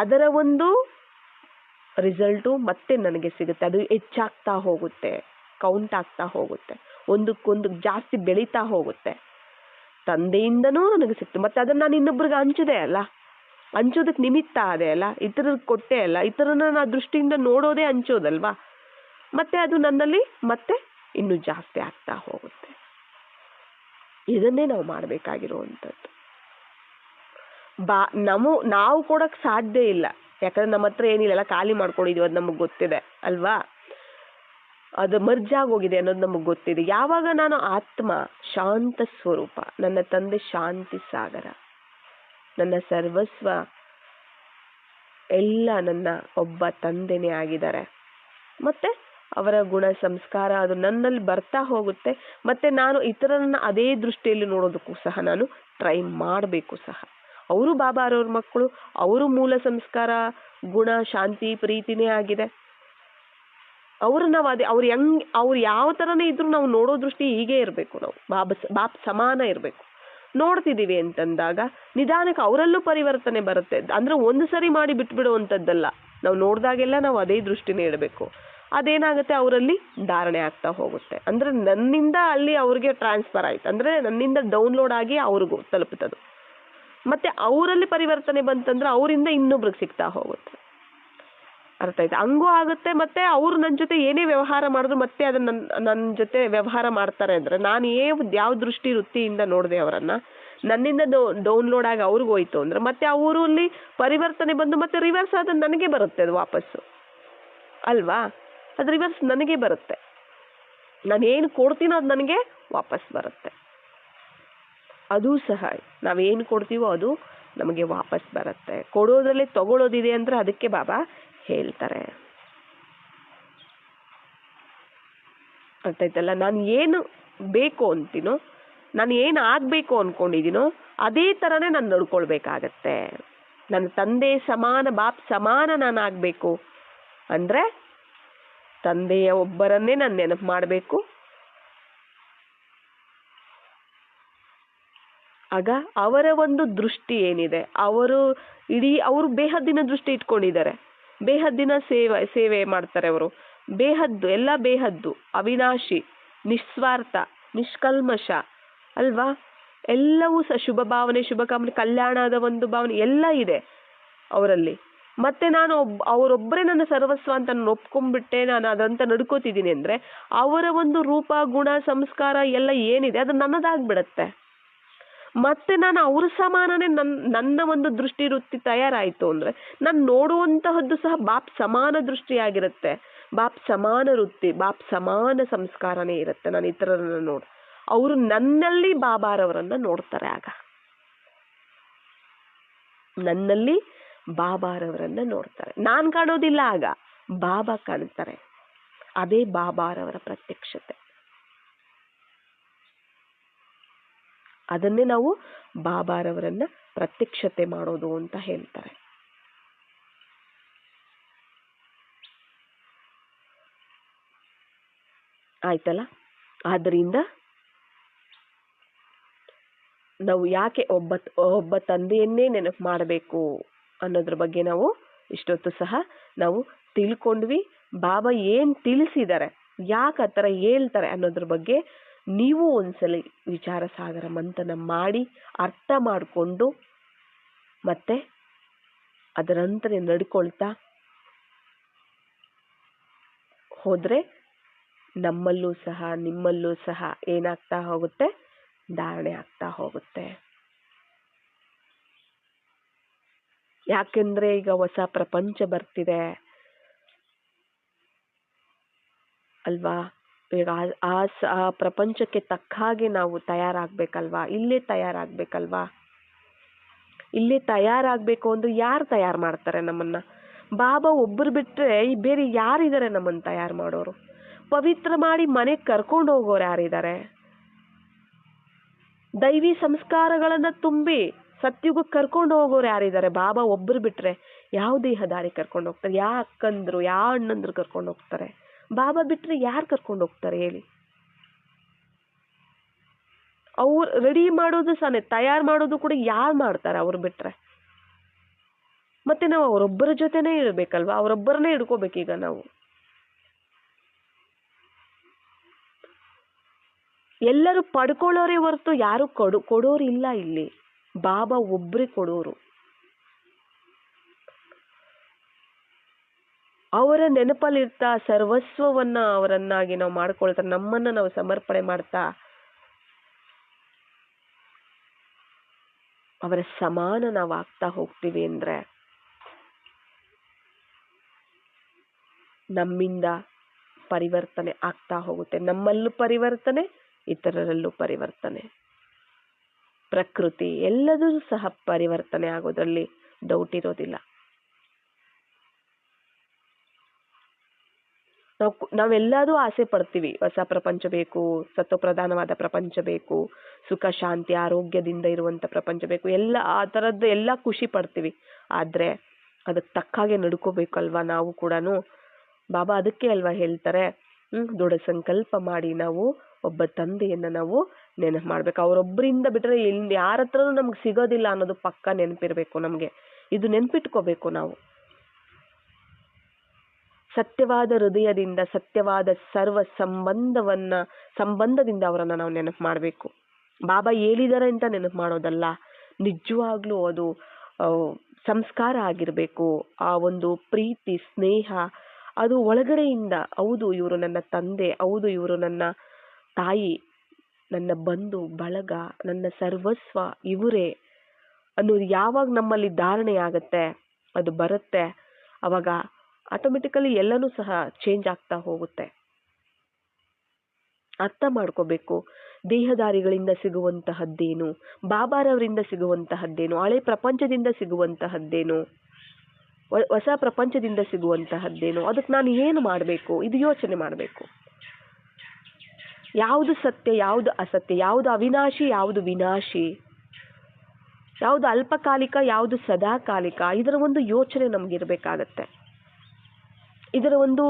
ಅದರ ಒಂದು ರಿಸಲ್ಟು ಮತ್ತೆ ನನಗೆ ಸಿಗುತ್ತೆ. ಅದು ಹೆಚ್ಚಾಗ್ತಾ ಹೋಗುತ್ತೆ, ಕೌಂಟ್ ಆಗ್ತಾ ಹೋಗುತ್ತೆ, ಒಂದಕ್ಕೊಂದು ಜಾಸ್ತಿ ಬೆಳೀತಾ ಹೋಗುತ್ತೆ. ತಂದೆಯಿಂದನೂ ನನಗೆ ಸಿಕ್ತು, ಮತ್ತೆ ಅದನ್ನು ನಾನು ಇನ್ನೊಬ್ರಿಗೆ ಹಂಚಿದೆ ಅಲ್ಲ, ಹಂಚೋದಕ್ಕೆ ನಿಮಿತ್ತ ಅದೇ ಅಲ್ಲ, ಇತರರಿಗೆ ಕೊಟ್ಟೆ ಅಲ್ಲ, ಇತರನ್ನ ನಾ ದೃಷ್ಟಿಯಿಂದ ನೋಡೋದೇ ಹಂಚೋದಲ್ವಾ, ಮತ್ತೆ ಅದು ನನ್ನಲ್ಲಿ ಮತ್ತೆ ಇನ್ನೂ ಜಾಸ್ತಿ ಆಗ್ತಾ ಹೋಗುತ್ತೆ. ಇದನ್ನೇ ನಾವು ಮಾಡಬೇಕಾಗಿರುವಂಥದ್ದು. ನಾವು ಕೊಡೋಕ್ಕೆ ಸಾಧ್ಯ ಇಲ್ಲ, ಯಾಕಂದ್ರೆ ನಮ್ಮ ಹತ್ರ ಏನಿಲ್ಲ, ಖಾಲಿ ಮಾಡ್ಕೊಂಡಿದೀವಿ, ಅದು ನಮಗೆ ಗೊತ್ತಿದೆ ಅಲ್ವಾ, ಅದು ಮರ್ಜ್ ಆಗೋಗಿದೆ ಅನ್ನೋದು ನಮಗೆ ಗೊತ್ತಿದೆ. ಯಾವಾಗ ನಾನು ಆತ್ಮ ಶಾಂತ ಸ್ವರೂಪ, ನನ್ನ ತಂದೆ ಶಾಂತಿ ಸಾಗರ, ನನ್ನ ಸರ್ವಸ್ವ ಎಲ್ಲ ನನ್ನ ಒಬ್ಬ ತಂದೆನೇ ಆಗಿದ್ದಾರೆ, ಮತ್ತೆ ಅವರ ಗುಣ ಸಂಸ್ಕಾರ ಅದು ನನ್ನಲ್ಲಿ ಬರ್ತಾ ಹೋಗುತ್ತೆ. ಮತ್ತೆ ನಾನು ಇತರರನ್ನ ಅದೇ ದೃಷ್ಟಿಯಲ್ಲಿ ನೋಡೋದಕ್ಕೂ ಸಹ ನಾನು ಟ್ರೈ ಮಾಡಬೇಕು ಸಹ. ಅವರು ಬಾಬಾರವ್ರ ಮಕ್ಕಳು, ಅವರು ಮೂಲ ಸಂಸ್ಕಾರ ಗುಣ ಶಾಂತಿ ಪ್ರೀತಿನೇ ಆಗಿದೆ. ಅವರು ನಾವು ಅದೇ ಅವ್ರು ಯಾವ ಥರನೇ ಇದ್ರು ನಾವು ನೋಡೋ ದೃಷ್ಟಿ ಹೀಗೆ ಇರಬೇಕು, ನಾವು ಬಾಪ್ ಸಮಾನ ಇರಬೇಕು. ನೋಡ್ತಿದ್ದೀವಿ ಅಂತಂದಾಗ ನಿಧಾನಕ್ಕೆ ಅವರಲ್ಲೂ ಪರಿವರ್ತನೆ ಬರುತ್ತೆ. ಅಂದ್ರೆ ಒಂದು ಸರಿ ಮಾಡಿ ಬಿಟ್ಬಿಡುವಂಥದ್ದಲ್ಲ, ನಾವು ನೋಡಿದಾಗೆಲ್ಲ ನಾವು ಅದೇ ದೃಷ್ಟಿನೇ ಇಡಬೇಕು. ಅದೇನಾಗುತ್ತೆ, ಅವರಲ್ಲಿ ಧಾರಣೆ ಆಗ್ತಾ ಹೋಗುತ್ತೆ. ಅಂದ್ರೆ ನನ್ನಿಂದ ಅಲ್ಲಿ ಅವ್ರಿಗೆ ಟ್ರಾನ್ಸ್ಫರ್ ಆಯ್ತು, ಅಂದ್ರೆ ನನ್ನಿಂದ ಡೌನ್ಲೋಡ್ ಆಗಿ ಅವ್ರಿಗೂ ತಲುಪುತ್ತದು, ಮತ್ತೆ ಅವರಲ್ಲಿ ಪರಿವರ್ತನೆ ಬಂತಂದ್ರೆ ಅವರಿಂದ ಇನ್ನೊಬ್ರಿಗೆ ಸಿಗ್ತಾ ಹೋಗುತ್ತೆ. ಅರ್ಥ ಆಯ್ತು? ಹಂಗೂ ಆಗುತ್ತೆ. ಮತ್ತೆ ಅವರು ನನ್ನ ಜೊತೆ ಏನೇ ವ್ಯವಹಾರ ಮಾಡಿದ್ರು ಮತ್ತೆ ಅದನ್ನ ನನ್ನ ಜೊತೆ ವ್ಯವಹಾರ ಮಾಡ್ತಾರೆ ಅಂದ್ರೆ ನಾನು ಯಾವ ದೃಷ್ಟಿ ವೃತ್ತಿಯಿಂದ ನೋಡಿದೆ ಅವರನ್ನ, ನನ್ನಿಂದ ಡೌನ್ಲೋಡ್ ಆಗಿ ಅವ್ರಿಗೆ ಹೋಯ್ತು ಅಂದ್ರೆ ಮತ್ತೆ ಅವರಲ್ಲಿ ಪರಿವರ್ತನೆ ಬಂದು ಮತ್ತೆ ರಿವರ್ಸ್ ಆದ ನನಗೆ ಬರುತ್ತೆ, ಅದು ವಾಪಸ್ಸು ಅಲ್ವಾ, ಅದು ರಿವರ್ಸ್ ನನಗೆ ಬರುತ್ತೆ. ನಾನು ಏನು ಕೊಡ್ತೀನೋ ಅದು ನನಗೆ ವಾಪಸ್ ಬರುತ್ತೆ. ಅದು ಸಹ ನಾವೇನು ಕೊಡ್ತೀವೋ ಅದು ನಮಗೆ ವಾಪಸ್ ಬರುತ್ತೆ. ಕೊಡೋದ್ರಲ್ಲಿ ತಗೊಳ್ಳೋದಿದೆ ಅಂದ್ರೆ ಅದಕ್ಕೆ ಬಾಬಾ ಹೇಳ್ತಾರೆ. ಅರ್ಥ ಆಯ್ತಲ್ಲ? ನಾನು ಏನು ಬೇಕು ಅಂತೀನೋ, ನಾನು ಏನು ಆಗಬೇಕು ಅಂದ್ಕೊಂಡಿದ್ದೀನೋ ಅದೇ ಥರನೇ ನಾನು ನಡ್ಕೊಳ್ಬೇಕಾಗತ್ತೆ. ನನ್ನ ತಂದೆ ಸಮಾನ ಬಾಪ್ ಸಮಾನ ನಾನು ಆಗಬೇಕು ಅಂದರೆ ತಂದೆಯ ಒಬ್ಬರನ್ನೇ ನಾನು ನೆನಪು ಮಾಡಬೇಕು. ಆಗ ಅವರ ಒಂದು ದೃಷ್ಟಿ ಏನಿದೆ, ಅವರು ಬೇಹದ್ದಿನ ದೃಷ್ಟಿ ಇಟ್ಕೊಂಡಿದ್ದಾರೆ, ಬೇಹದ್ದಿನ ಸೇವೆ ಮಾಡ್ತಾರೆ ಅವರು. ಬೇಹದ್ದು ಎಲ್ಲ ಬೇಹದ್ದು, ಅವಿನಾಶಿ, ನಿಸ್ವಾರ್ಥ, ನಿಷ್ಕಲ್ಮಶ ಅಲ್ವಾ, ಎಲ್ಲವೂ ಸಹ ಶುಭ ಭಾವನೆ, ಶುಭ ಕಾಮನೆ, ಕಲ್ಯಾಣದ ಒಂದು ಭಾವನೆ ಎಲ್ಲ ಇದೆ ಅವರಲ್ಲಿ. ಮತ್ತೆ ನಾನು ಅವರೊಬ್ಬರೇ ನನ್ನ ಸರ್ವಸ್ವ ಅಂತ ನಾನು ಒಪ್ಕೊಂಡ್ಬಿಟ್ಟೆ, ನಾನು ಅದಂತ ನಡ್ಕೋತಿದ್ದೀನಿ ಅಂದರೆ ಅವರ ಒಂದು ರೂಪ ಗುಣ ಸಂಸ್ಕಾರ ಎಲ್ಲ ಏನಿದೆ ಅದು ನನ್ನದಾಗ್ಬಿಡತ್ತೆ. ಮತ್ತೆ ನಾನು ಅವ್ರ ಸಮಾನನೇ ನನ್ನ ಒಂದು ದೃಷ್ಟಿ ವೃತ್ತಿ ತಯಾರಾಯಿತು ಅಂದರೆ ನಾನು ನೋಡುವಂತಹದ್ದು ಸಹ ಬಾಪ್ ಸಮಾನ ದೃಷ್ಟಿಯಾಗಿರುತ್ತೆ, ಬಾಪ್ ಸಮಾನ ವೃತ್ತಿ, ಬಾಪ್ ಸಮಾನ ಸಂಸ್ಕಾರನೇ ಇರುತ್ತೆ. ನಾನು ಇತರರನ್ನ ನೋಡಿ ಅವರು ನನ್ನಲ್ಲಿ ಬಾಬಾರವರನ್ನ ನೋಡ್ತಾರೆ, ಆಗ ನನ್ನಲ್ಲಿ ಬಾಬಾರವರನ್ನ ನೋಡ್ತಾರೆ. ನಾನು ಕಾಣೋದಿಲ್ಲ, ಆಗ ಬಾಬಾ ಕಾಣ್ತಾರೆ. ಅದೇ ಬಾಬಾರವರ ಪ್ರತ್ಯಕ್ಷತೆ. ಅದನ್ನೇ ನಾವು ಬಾಬಾರವರನ್ನ ಪ್ರತ್ಯಕ್ಷತೆ ಮಾಡೋದು ಅಂತ ಹೇಳ್ತಾರೆ. ಆಯ್ತಲ್ಲ? ಆದ್ದರಿಂದ ನಾವು ಯಾಕೆ ಒಬ್ಬ ತಂದೆಯನ್ನೇ ನೆನಪು ಮಾಡಬೇಕು ಅನ್ನೋದ್ರ ಬಗ್ಗೆ ನಾವು ಇಷ್ಟೊತ್ತು ಸಹ ನಾವು ತಿಳ್ಕೊಂಡ್ವಿ. ಬಾಬಾ ಏನು ತಿಳಿಸಿದ್ದಾರೆ, ಯಾಕೆ ಆ ಥರ ಹೇಳ್ತಾರೆ ಅನ್ನೋದ್ರ ಬಗ್ಗೆ ನೀವು ಒಂದ್ಸಲಿ ವಿಚಾರ ಸಾಗರ ಮಂಥನ ಮಾಡಿ ಅರ್ಥ ಮಾಡಿಕೊಂಡು ಮತ್ತೆ ಅದರಂತೆ ನಡ್ಕೊಳ್ತಾ ಹೋದರೆ ನಮ್ಮಲ್ಲೂ ಸಹ ನಿಮ್ಮಲ್ಲೂ ಸಹ ಏನಾಗ್ತಾ ಹೋಗುತ್ತೆ, ಧಾರಣೆ ಆಗ್ತಾ ಹೋಗುತ್ತೆ. ಯಾಕೆಂದ್ರೆ ಈಗ ಹೊಸ ಪ್ರಪಂಚ ಬರ್ತಿದೆ ಅಲ್ವಾ, ಈಗ ಆ ಪ್ರಪಂಚಕ್ಕೆ ತಕ್ಕ ಹಾಗೆ ನಾವು ತಯಾರಾಗಬೇಕಲ್ವಾ, ಇಲ್ಲೇ ತಯಾರಾಗಬೇಕಲ್ವಾ. ಇಲ್ಲೇ ತಯಾರಾಗಬೇಕು ಅಂದ್ರೆ ಯಾರು ತಯಾರು ಮಾಡ್ತಾರೆ ನಮ್ಮನ್ನ? ಬಾಬಾ ಒಬ್ಬರು ಬಿಟ್ಟರೆ ಬೇರೆ ಯಾರಿದ್ದಾರೆ ನಮ್ಮನ್ನು ತಯಾರು ಮಾಡೋರು? ಪವಿತ್ರ ಮಾಡಿ ಮನೆಗೆ ಕರ್ಕೊಂಡು ಹೋಗೋರು ಯಾರಿದ್ದಾರೆ? ದೈವಿ ಸಂಸ್ಕಾರಗಳನ್ನ ತುಂಬಿ ಸತ್ಯುಗಕ್ಕೆ ಕರ್ಕೊಂಡು ಹೋಗೋರು ಯಾರಿದ್ದಾರೆ? ಬಾಬಾ ಒಬ್ಬರು ಬಿಟ್ರೆ ಯಾವ ದೇಹದಾರಿ ಕರ್ಕೊಂಡು ಹೋಗ್ತಾರೆ? ಯಾವ ಅಕ್ಕಂದ್ರು ಯಾವ ಅಣ್ಣಂದ್ರು ಕರ್ಕೊಂಡು ಹೋಗ್ತಾರೆ? ಬಾಬಾ ಬಿಟ್ರೆ ಯಾರು ಕರ್ಕೊಂಡು ಹೋಗ್ತಾರೆ ಹೇಳಿ? ಅವ್ರು ರೆಡಿ ಮಾಡೋದು ಸಹ ತಯಾರು ಮಾಡೋದು ಕೂಡ ಯಾರು ಮಾಡ್ತಾರೆ ಅವ್ರು ಬಿಟ್ರೆ? ಮತ್ತೆ ನಾವು ಅವರೊಬ್ಬರ ಜೊತೆನೇ ಇರ್ಬೇಕಲ್ವಾ? ಅವರೊಬ್ಬರನ್ನೇ ಹಿಡ್ಕೋಬೇಕೀಗ ನಾವು. ಎಲ್ಲರೂ ಪಡ್ಕೊಳ್ಳೋರೇ ಹೊರತು ಯಾರು ಕೊಡೋರು ಇಲ್ಲ ಇಲ್ಲಿ. ಬಾಬಾ ಒಬ್ರೇ ಕೊಡೋರು. ಅವರ ನೆನಪಲ್ಲಿರ್ತಾ ಸರ್ವಸ್ವವನ್ನ ಅವರನ್ನಾಗಿ ನಾವು ಮಾಡ್ಕೊಳ್ತಾ ನಮ್ಮನ್ನ ನಾವು ಸಮರ್ಪಣೆ ಮಾಡ್ತಾ ಅವರ ಸಮಾನ ನಾವು ಆಗ್ತಾ ಹೋಗ್ತೀವಿ ಅಂದ್ರೆ ನಮ್ಮಿಂದ ಪರಿವರ್ತನೆ ಆಗ್ತಾ ಹೋಗುತ್ತೆ. ನಮ್ಮಲ್ಲೂ ಪರಿವರ್ತನೆ, ಇತರರಲ್ಲೂ ಪರಿವರ್ತನೆ, ಪ್ರಕೃತಿ ಎಲ್ಲದೂ ಸಹ ಪರಿವರ್ತನೆ ಆಗೋದ್ರಲ್ಲಿ ಡೌಟ್ ಇರೋದಿಲ್ಲ. ನಾವೆಲ್ಲದೂ ಆಸೆ ಪಡ್ತೀವಿ. ಹೊಸ ಪ್ರಪಂಚ ಬೇಕು, ಸತ್ವಪ್ರಧಾನವಾದ ಪ್ರಪಂಚ ಬೇಕು, ಸುಖ ಶಾಂತಿ ಆರೋಗ್ಯದಿಂದ ಇರುವಂತ ಪ್ರಪಂಚ ಬೇಕು, ಎಲ್ಲ ಆ ಥರದ್ದು ಎಲ್ಲ ಖುಷಿ ಪಡ್ತೀವಿ. ಆದ್ರೆ ಅದಕ್ಕೆ ತಕ್ಕಾಗೆ ನಡ್ಕೋಬೇಕಲ್ವಾ ನಾವು ಕೂಡ? ಬಾಬಾ ಅದಕ್ಕೆ ಅಲ್ವಾ ಹೇಳ್ತಾರೆ, ದೃಢ ಸಂಕಲ್ಪ ಮಾಡಿ ನಾವು ಒಬ್ಬ ತಂದೆಯನ್ನ ನಾವು ನೆನಪು ಮಾಡ್ಬೇಕು. ಅವರೊಬ್ಬರಿಂದ ಬಿಟ್ರೆ ಯಾರ ಹತ್ರನೂ ನಮ್ಗೆ ಸಿಗೋದಿಲ್ಲ ಅನ್ನೋದು ಪಕ್ಕ ನೆನಪಿರ್ಬೇಕು ನಮ್ಗೆ. ಇದು ನೆನ್ಪಿಟ್ಕೋಬೇಕು ನಾವು. ಸತ್ಯವಾದ ಹೃದಯದಿಂದ, ಸತ್ಯವಾದ ಸರ್ವ ಸಂಬಂಧದಿಂದ ಅವರನ್ನ ನಾವು ನೆನಪು ಮಾಡಬೇಕು. ಬಾಬಾ ಹೇಳಿದಾರೆ ಅಂತ ನೆನಪು ಮಾಡೋದಲ್ಲ, ನಿಜವಾಗ್ಲೂ ಅದು ಸಂಸ್ಕಾರ ಆಗಿರ್ಬೇಕು. ಆ ಒಂದು ಪ್ರೀತಿ ಸ್ನೇಹ ಅದು ಒಳಗಡೆಯಿಂದ, ಹೌದು ಇವರು ನನ್ನ ತಂದೆ, ಹೌದು ಇವರು ನನ್ನ ತಾಯಿ, ನನ್ನ ಬಂಧು ಬಳಗ, ನನ್ನ ಸರ್ವಸ್ವ ಇವರೇ ಅನ್ನೋದು ಯಾವಾಗ ನಮ್ಮಲ್ಲಿ ಧಾರಣೆ ಆಗತ್ತೆ, ಅದು ಬರುತ್ತೆ, ಅವಾಗ ಆಟೋಮೆಟಿಕಲಿ ಎಲ್ಲನೂ ಸಹ ಚೇಂಜ್ ಆಗ್ತಾ ಹೋಗುತ್ತೆ. ಅರ್ಥ ಮಾಡ್ಕೋಬೇಕು. ದೇಹದಾರಿಗಳಿಂದ ಸಿಗುವಂತಹದ್ದೇನು, ಬಾಬಾರವರಿಂದ ಸಿಗುವಂತಹದ್ದೇನು, ಹಳೆ ಪ್ರಪಂಚದಿಂದ ಸಿಗುವಂತಹದ್ದೇನು, ಹೊಸ ಪ್ರಪಂಚದಿಂದ ಸಿಗುವಂತಹದ್ದೇನು, ಅದಕ್ಕೆ ನಾನು ಏನು ಮಾಡಬೇಕು, ಇದು ಯೋಚನೆ ಮಾಡಬೇಕು. ಯಾವುದು ಸತ್ಯ, ಯಾವುದು ಅಸತ್ಯ, ಯಾವುದು ಅವಿನಾಶಿ, ಯಾವುದು ವಿನಾಶಿ, ಯಾವುದು ಅಲ್ಪಕಾಲಿಕ, ಯಾವುದು ಸದಾಕಾಲಿಕ, ಇದರ ಒಂದು ಯೋಚನೆ ನಮ್ಗಿರ್ಬೇಕಾಗತ್ತೆ. ಇದರ ಒಂದು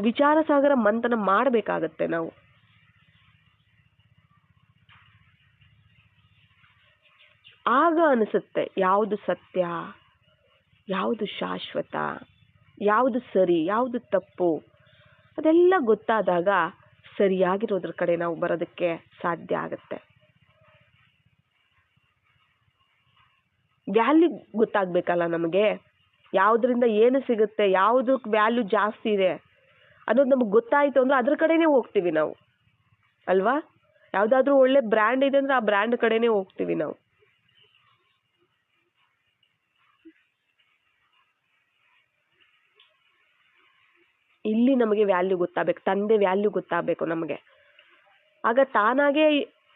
ವಿಚಾರ ಸಾಗರ ಮಂಥನ ಮಾಡಬೇಕಾಗತ್ತೆ ನಾವು. ಆಗ ಅನಿಸುತ್ತೆ ಯಾವುದು ಸತ್ಯ, ಯಾವುದು ಶಾಶ್ವತ, ಯಾವುದು ಸರಿ, ಯಾವುದು ತಪ್ಪು, ಅದೆಲ್ಲ ಗೊತ್ತಾದಾಗ ಸರಿಯಾಗಿರೋದ್ರ ಕಡೆ ನಾವು ಬರೋದಕ್ಕೆ ಸಾಧ್ಯ ಆಗುತ್ತೆ. ವ್ಯಾಲ್ಯೂ ಗೊತ್ತಾಗ್ಬೇಕಲ್ಲ ನಮಗೆ, ಯಾವುದರಿಂದ ಏನು ಸಿಗುತ್ತೆ, ಯಾವುದು ವ್ಯಾಲ್ಯೂ ಜಾಸ್ತಿ ಇದೆ ಅನ್ನೋದು ನಮಗೆ ಗೊತ್ತಾಯ್ತು ಅಂದ್ರೆ ಅದ್ರ ಕಡೆನೇ ಹೋಗ್ತೀವಿ ನಾವು ಅಲ್ವಾ? ಯಾವುದಾದ್ರೂ ಒಳ್ಳೆ ಬ್ರ್ಯಾಂಡ್ ಇದೆ ಅಂದ್ರೆ ಆ ಬ್ರ್ಯಾಂಡ್ ಕಡೆನೇ ಹೋಗ್ತೀವಿ ನಾವು. ಇಲ್ಲಿ ನಮಗೆ ವ್ಯಾಲ್ಯೂ ಗೊತ್ತಾಗಬೇಕು, ತಂದೆ ವ್ಯಾಲ್ಯೂ ಗೊತ್ತಾಗಬೇಕು ನಮಗೆ. ಆಗ ತಾನಾಗೆ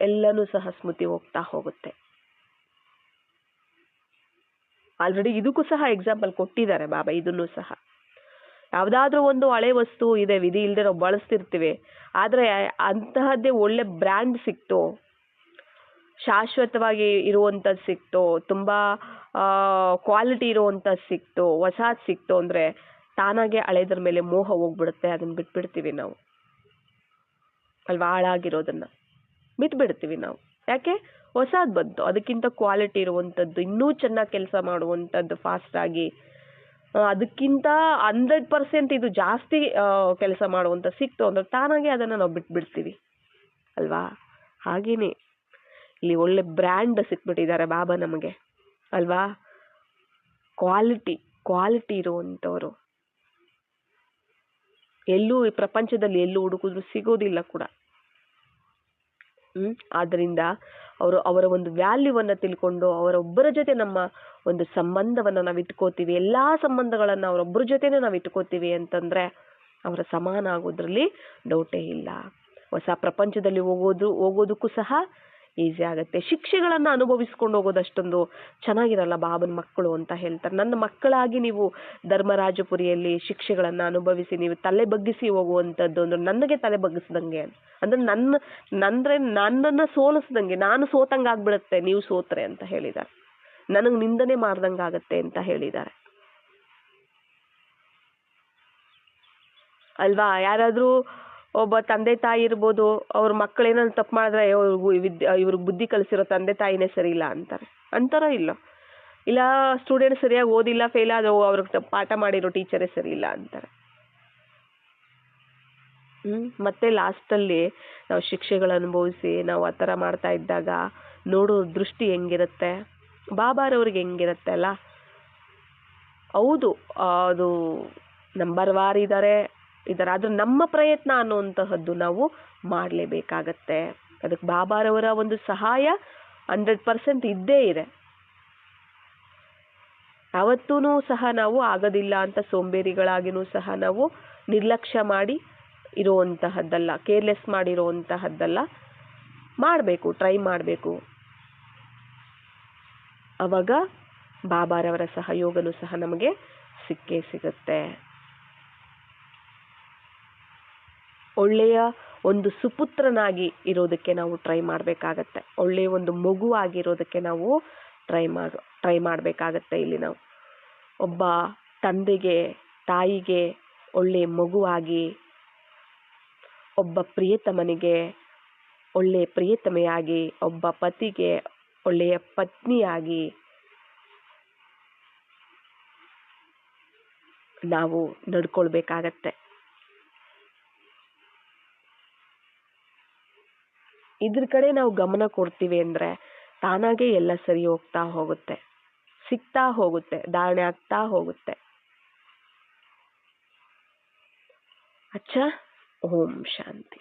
ಎಲ್ಲನೂ ಸಹ ಸ್ಮೃತಿ ಹೋಗ್ತಾ ಹೋಗುತ್ತೆ. ಆಲ್ರೆಡಿ ಇದಕ್ಕೂ ಸಹ ಎಕ್ಸಾಂಪಲ್ ಕೊಟ್ಟಿದ್ದಾರೆ ಬಾಬಾ. ಇದನ್ನು ಸಹ ಯಾವುದಾದ್ರೂ ಒಂದು ಹಳೆ ವಸ್ತು ಇದೆ, ವಿಧಿ ಇಲ್ಲದೆ ನಾವು ಬಳಸ್ತಿರ್ತೀವಿ, ಆದರೆ ಅಂತಹದ್ದೇ ಒಳ್ಳೆ ಬ್ರ್ಯಾಂಡ್ ಸಿಕ್ತು, ಶಾಶ್ವತವಾಗಿ ಇರುವಂಥದ್ದು ಸಿಕ್ತು, ತುಂಬ ಕ್ವಾಲಿಟಿ ಇರುವಂಥದ್ದು ಸಿಕ್ತು, ಹೊಸದು ಸಿಕ್ತು ಅಂದರೆ ತಾನಾಗೆ ಹಳೆದ್ರ ಮೇಲೆ ಮೋಹ ಹೋಗ್ಬಿಡುತ್ತೆ. ಅದನ್ನು ಬಿಟ್ಬಿಡ್ತೀವಿ ನಾವು ಅಲ್ವಾ? ಹಾಳಾಗಿರೋದನ್ನು ಬಿಟ್ಬಿಡ್ತೀವಿ ನಾವು. ಯಾಕೆ? ಹೊಸದು ಬಂತು, ಅದಕ್ಕಿಂತ ಕ್ವಾಲಿಟಿ ಇರುವಂಥದ್ದು, ಇನ್ನೂ ಚೆನ್ನಾಗಿ ಕೆಲಸ ಮಾಡುವಂಥದ್ದು, ಫಾಸ್ಟಾಗಿ ಅದಕ್ಕಿಂತ 100% ಇದು ಜಾಸ್ತಿ ಕೆಲಸ ಮಾಡುವಂಥ ಸಿಕ್ತು ಅಂದ್ರೆ ತಾನಾಗೆ ಅದನ್ನು ನಾವು ಬಿಟ್ಬಿಡ್ತೀವಿ ಅಲ್ವಾ? ಹಾಗೇನೆ ಇಲ್ಲಿ ಒಳ್ಳೆ ಬ್ರ್ಯಾಂಡ್ ಸಿಕ್ಬಿಟ್ಟಿದ್ದಾರೆ ಬಾಬಾ ನಮಗೆ ಅಲ್ವಾ? ಕ್ವಾಲಿಟಿ ಇರುವಂಥವ್ರು ಎಲ್ಲೂ ಈ ಪ್ರಪಂಚದಲ್ಲಿ ಎಲ್ಲೂ ಹುಡುಕಿದ್ರು ಸಿಗೋದಿಲ್ಲ ಕೂಡ. ಆದ್ದರಿಂದ ಅವರ ಒಂದು ವ್ಯಾಲ್ಯೂವನ್ನು ತಿಳ್ಕೊಂಡು ಅವರೊಬ್ಬರ ಜೊತೆ ನಮ್ಮ ಒಂದು ಸಂಬಂಧವನ್ನು ನಾವು ಇಟ್ಕೋತೀವಿ, ಎಲ್ಲ ಸಂಬಂಧಗಳನ್ನು ಅವರೊಬ್ಬರ ಜೊತೆನೇ ನಾವು ಇಟ್ಕೋತೀವಿ ಅಂತಂದರೆ ಅವರ ಸಮಾನ ಆಗೋದ್ರಲ್ಲಿ ಡೌಟೇ ಇಲ್ಲ. ಹೊಸ ಪ್ರಪಂಚದಲ್ಲಿ ಹೋಗೋದಕ್ಕೂ ಸಹ ಈಸಿ ಆಗುತ್ತೆ. ಶಿಕ್ಷೆಗಳನ್ನು ಅನುಭವಿಸ್ಕೊಂಡು ಹೋಗೋದು ಅಷ್ಟೊಂದು ಚೆನ್ನಾಗಿರಲ್ಲ ಬಾಬನ ಮಕ್ಕಳು ಅಂತ ಹೇಳ್ತಾರೆ. ನನ್ನ ಮಕ್ಕಳಾಗಿ ನೀವು ಧರ್ಮರಾಜಪುರಿಯಲ್ಲಿ ಶಿಕ್ಷೆಗಳನ್ನು ಅನುಭವಿಸಿ ನೀವು ತಲೆ ಬಗ್ಗಿಸಿ ಹೋಗುವಂಥದ್ದು ಅಂದ್ರೆ ನನಗೆ ತಲೆ ಬಗ್ಗಿಸ್ದಂಗೆ, ಅಂದ್ರೆ ನನ್ನನ್ನು ಸೋಲಿಸ್ದಂಗೆ, ನಾನು ಸೋತಂಗೆ ಆಗ್ಬಿಡುತ್ತೆ ನೀವು ಸೋತ್ರೆ ಅಂತ ಹೇಳಿದ್ದಾರೆ. ನನಗೆ ನಿಂದನೆ ಮಾಡ್ದಂಗಾಗತ್ತೆ ಅಂತ ಹೇಳಿದ್ದಾರೆ ಅಲ್ವಾ. ಯಾರಾದರೂ ಒಬ್ಬ ತಂದೆ ತಾಯಿ ಇರ್ಬೋದು, ಅವ್ರ ಮಕ್ಕಳು ಏನಾದ್ರು ತಪ್ಪು ಮಾಡಿದ್ರೆ ಇವ್ರಿಗೆ ಬುದ್ಧಿ ಕಲಿಸಿರೋ ತಂದೆ ತಾಯಿನೇ ಸರಿ ಇಲ್ಲ ಅಂತಾರೋ ಇಲ್ಲ. ಇಲ್ಲ ಸ್ಟೂಡೆಂಟ್ ಸರಿಯಾಗಿ ಓದಿಲ್ಲ, ಫೇಲ್ ಆದವು, ಅವ್ರಿಗೆ ಪಾಠ ಮಾಡಿರೋ ಟೀಚರೇ ಸರಿ ಇಲ್ಲ ಅಂತಾರೆ. ಮತ್ತೆ ಲಾಸ್ಟಲ್ಲಿ ನಾವು ಶಿಕ್ಷೆಗಳು ಅನುಭವಿಸಿ ನಾವು ಆ ಥರ ಮಾಡ್ತಾ ಇದ್ದಾಗ ನೋಡೋ ದೃಷ್ಟಿ ಹೆಂಗಿರುತ್ತೆ, ಬಾಬಾರವ್ರಿಗೆ ಹೆಂಗಿರುತ್ತೆ ಅಲ್ಲ. ಹೌದು, ಅದು ನಂಬರ್ ವಾರ್ ಇದ್ದಾರೆ, ಆದ್ರೆ ನಮ್ಮ ಪ್ರಯತ್ನ ಅನ್ನುವಂತಹದ್ದು ನಾವು ಮಾಡಲೇಬೇಕಾಗತ್ತೆ. ಅದಕ್ಕೆ ಬಾಬಾರವರ ಒಂದು ಸಹಾಯ 100% ಇದ್ದೇ ಇದೆ. ಯಾವತ್ತೂ ಸಹ ನಾವು ಆಗೋದಿಲ್ಲ ಅಂತ ಸೋಂಬೇರಿಗಳಾಗಿನೂ ಸಹ ನಾವು ನಿರ್ಲಕ್ಷ್ಯ ಮಾಡಿ ಇರುವಂತಹದ್ದಲ್ಲ, ಕೇರ್ಲೆಸ್ ಮಾಡಿರುವಂತಹದ್ದಲ್ಲ. ಮಾಡಬೇಕು, ಟ್ರೈ ಮಾಡಬೇಕು. ಅವಾಗ ಬಾಬಾರವರ ಸಹಯೋಗನೂ ಸಹ ನಮಗೆ ಸಿಕ್ಕೇ ಸಿಗುತ್ತೆ. ಒಳ್ಳೆಯ ಒಂದು ಸುಪುತ್ರನಾಗಿ ಇರೋದಕ್ಕೆ ನಾವು ಟ್ರೈ ಮಾಡಬೇಕಾಗತ್ತೆ. ಒಳ್ಳೆಯ ಒಂದು ಮಗುವಾಗಿರೋದಕ್ಕೆ ನಾವು ಟ್ರೈ ಮಾಡಬೇಕಾಗತ್ತೆ. ಇಲ್ಲಿ ನಾವು ಒಬ್ಬ ತಂದೆಗೆ ತಾಯಿಗೆ ಒಳ್ಳೆಯ ಮಗುವಾಗಿ, ಒಬ್ಬ ಪ್ರಿಯತಮನಿಗೆ ಒಳ್ಳೆಯ ಪ್ರಿಯತಮೆಯಾಗಿ, ಒಬ್ಬ ಪತಿಗೆ ಒಳ್ಳೆಯ ಪತ್ನಿಯಾಗಿ ನಾವು ನಡ್ಕೊಳ್ಬೇಕಾಗತ್ತೆ. ಇದ್ರ ಕಡೆ ನಾವು ಗಮನ ಕೊಡ್ತೀವಿ ಅಂದ್ರೆ ತಾನಾಗೆ ಎಲ್ಲ ಸರಿ ಹೋಗ್ತಾ ಹೋಗುತ್ತೆ, ಸಿಗ್ತಾ ಹೋಗುತ್ತೆ, ಧಾರಣೆ ಆಗ್ತಾ ಹೋಗುತ್ತೆ. ಅಚ್ಚಾ, ಓಂ ಶಾಂತಿ.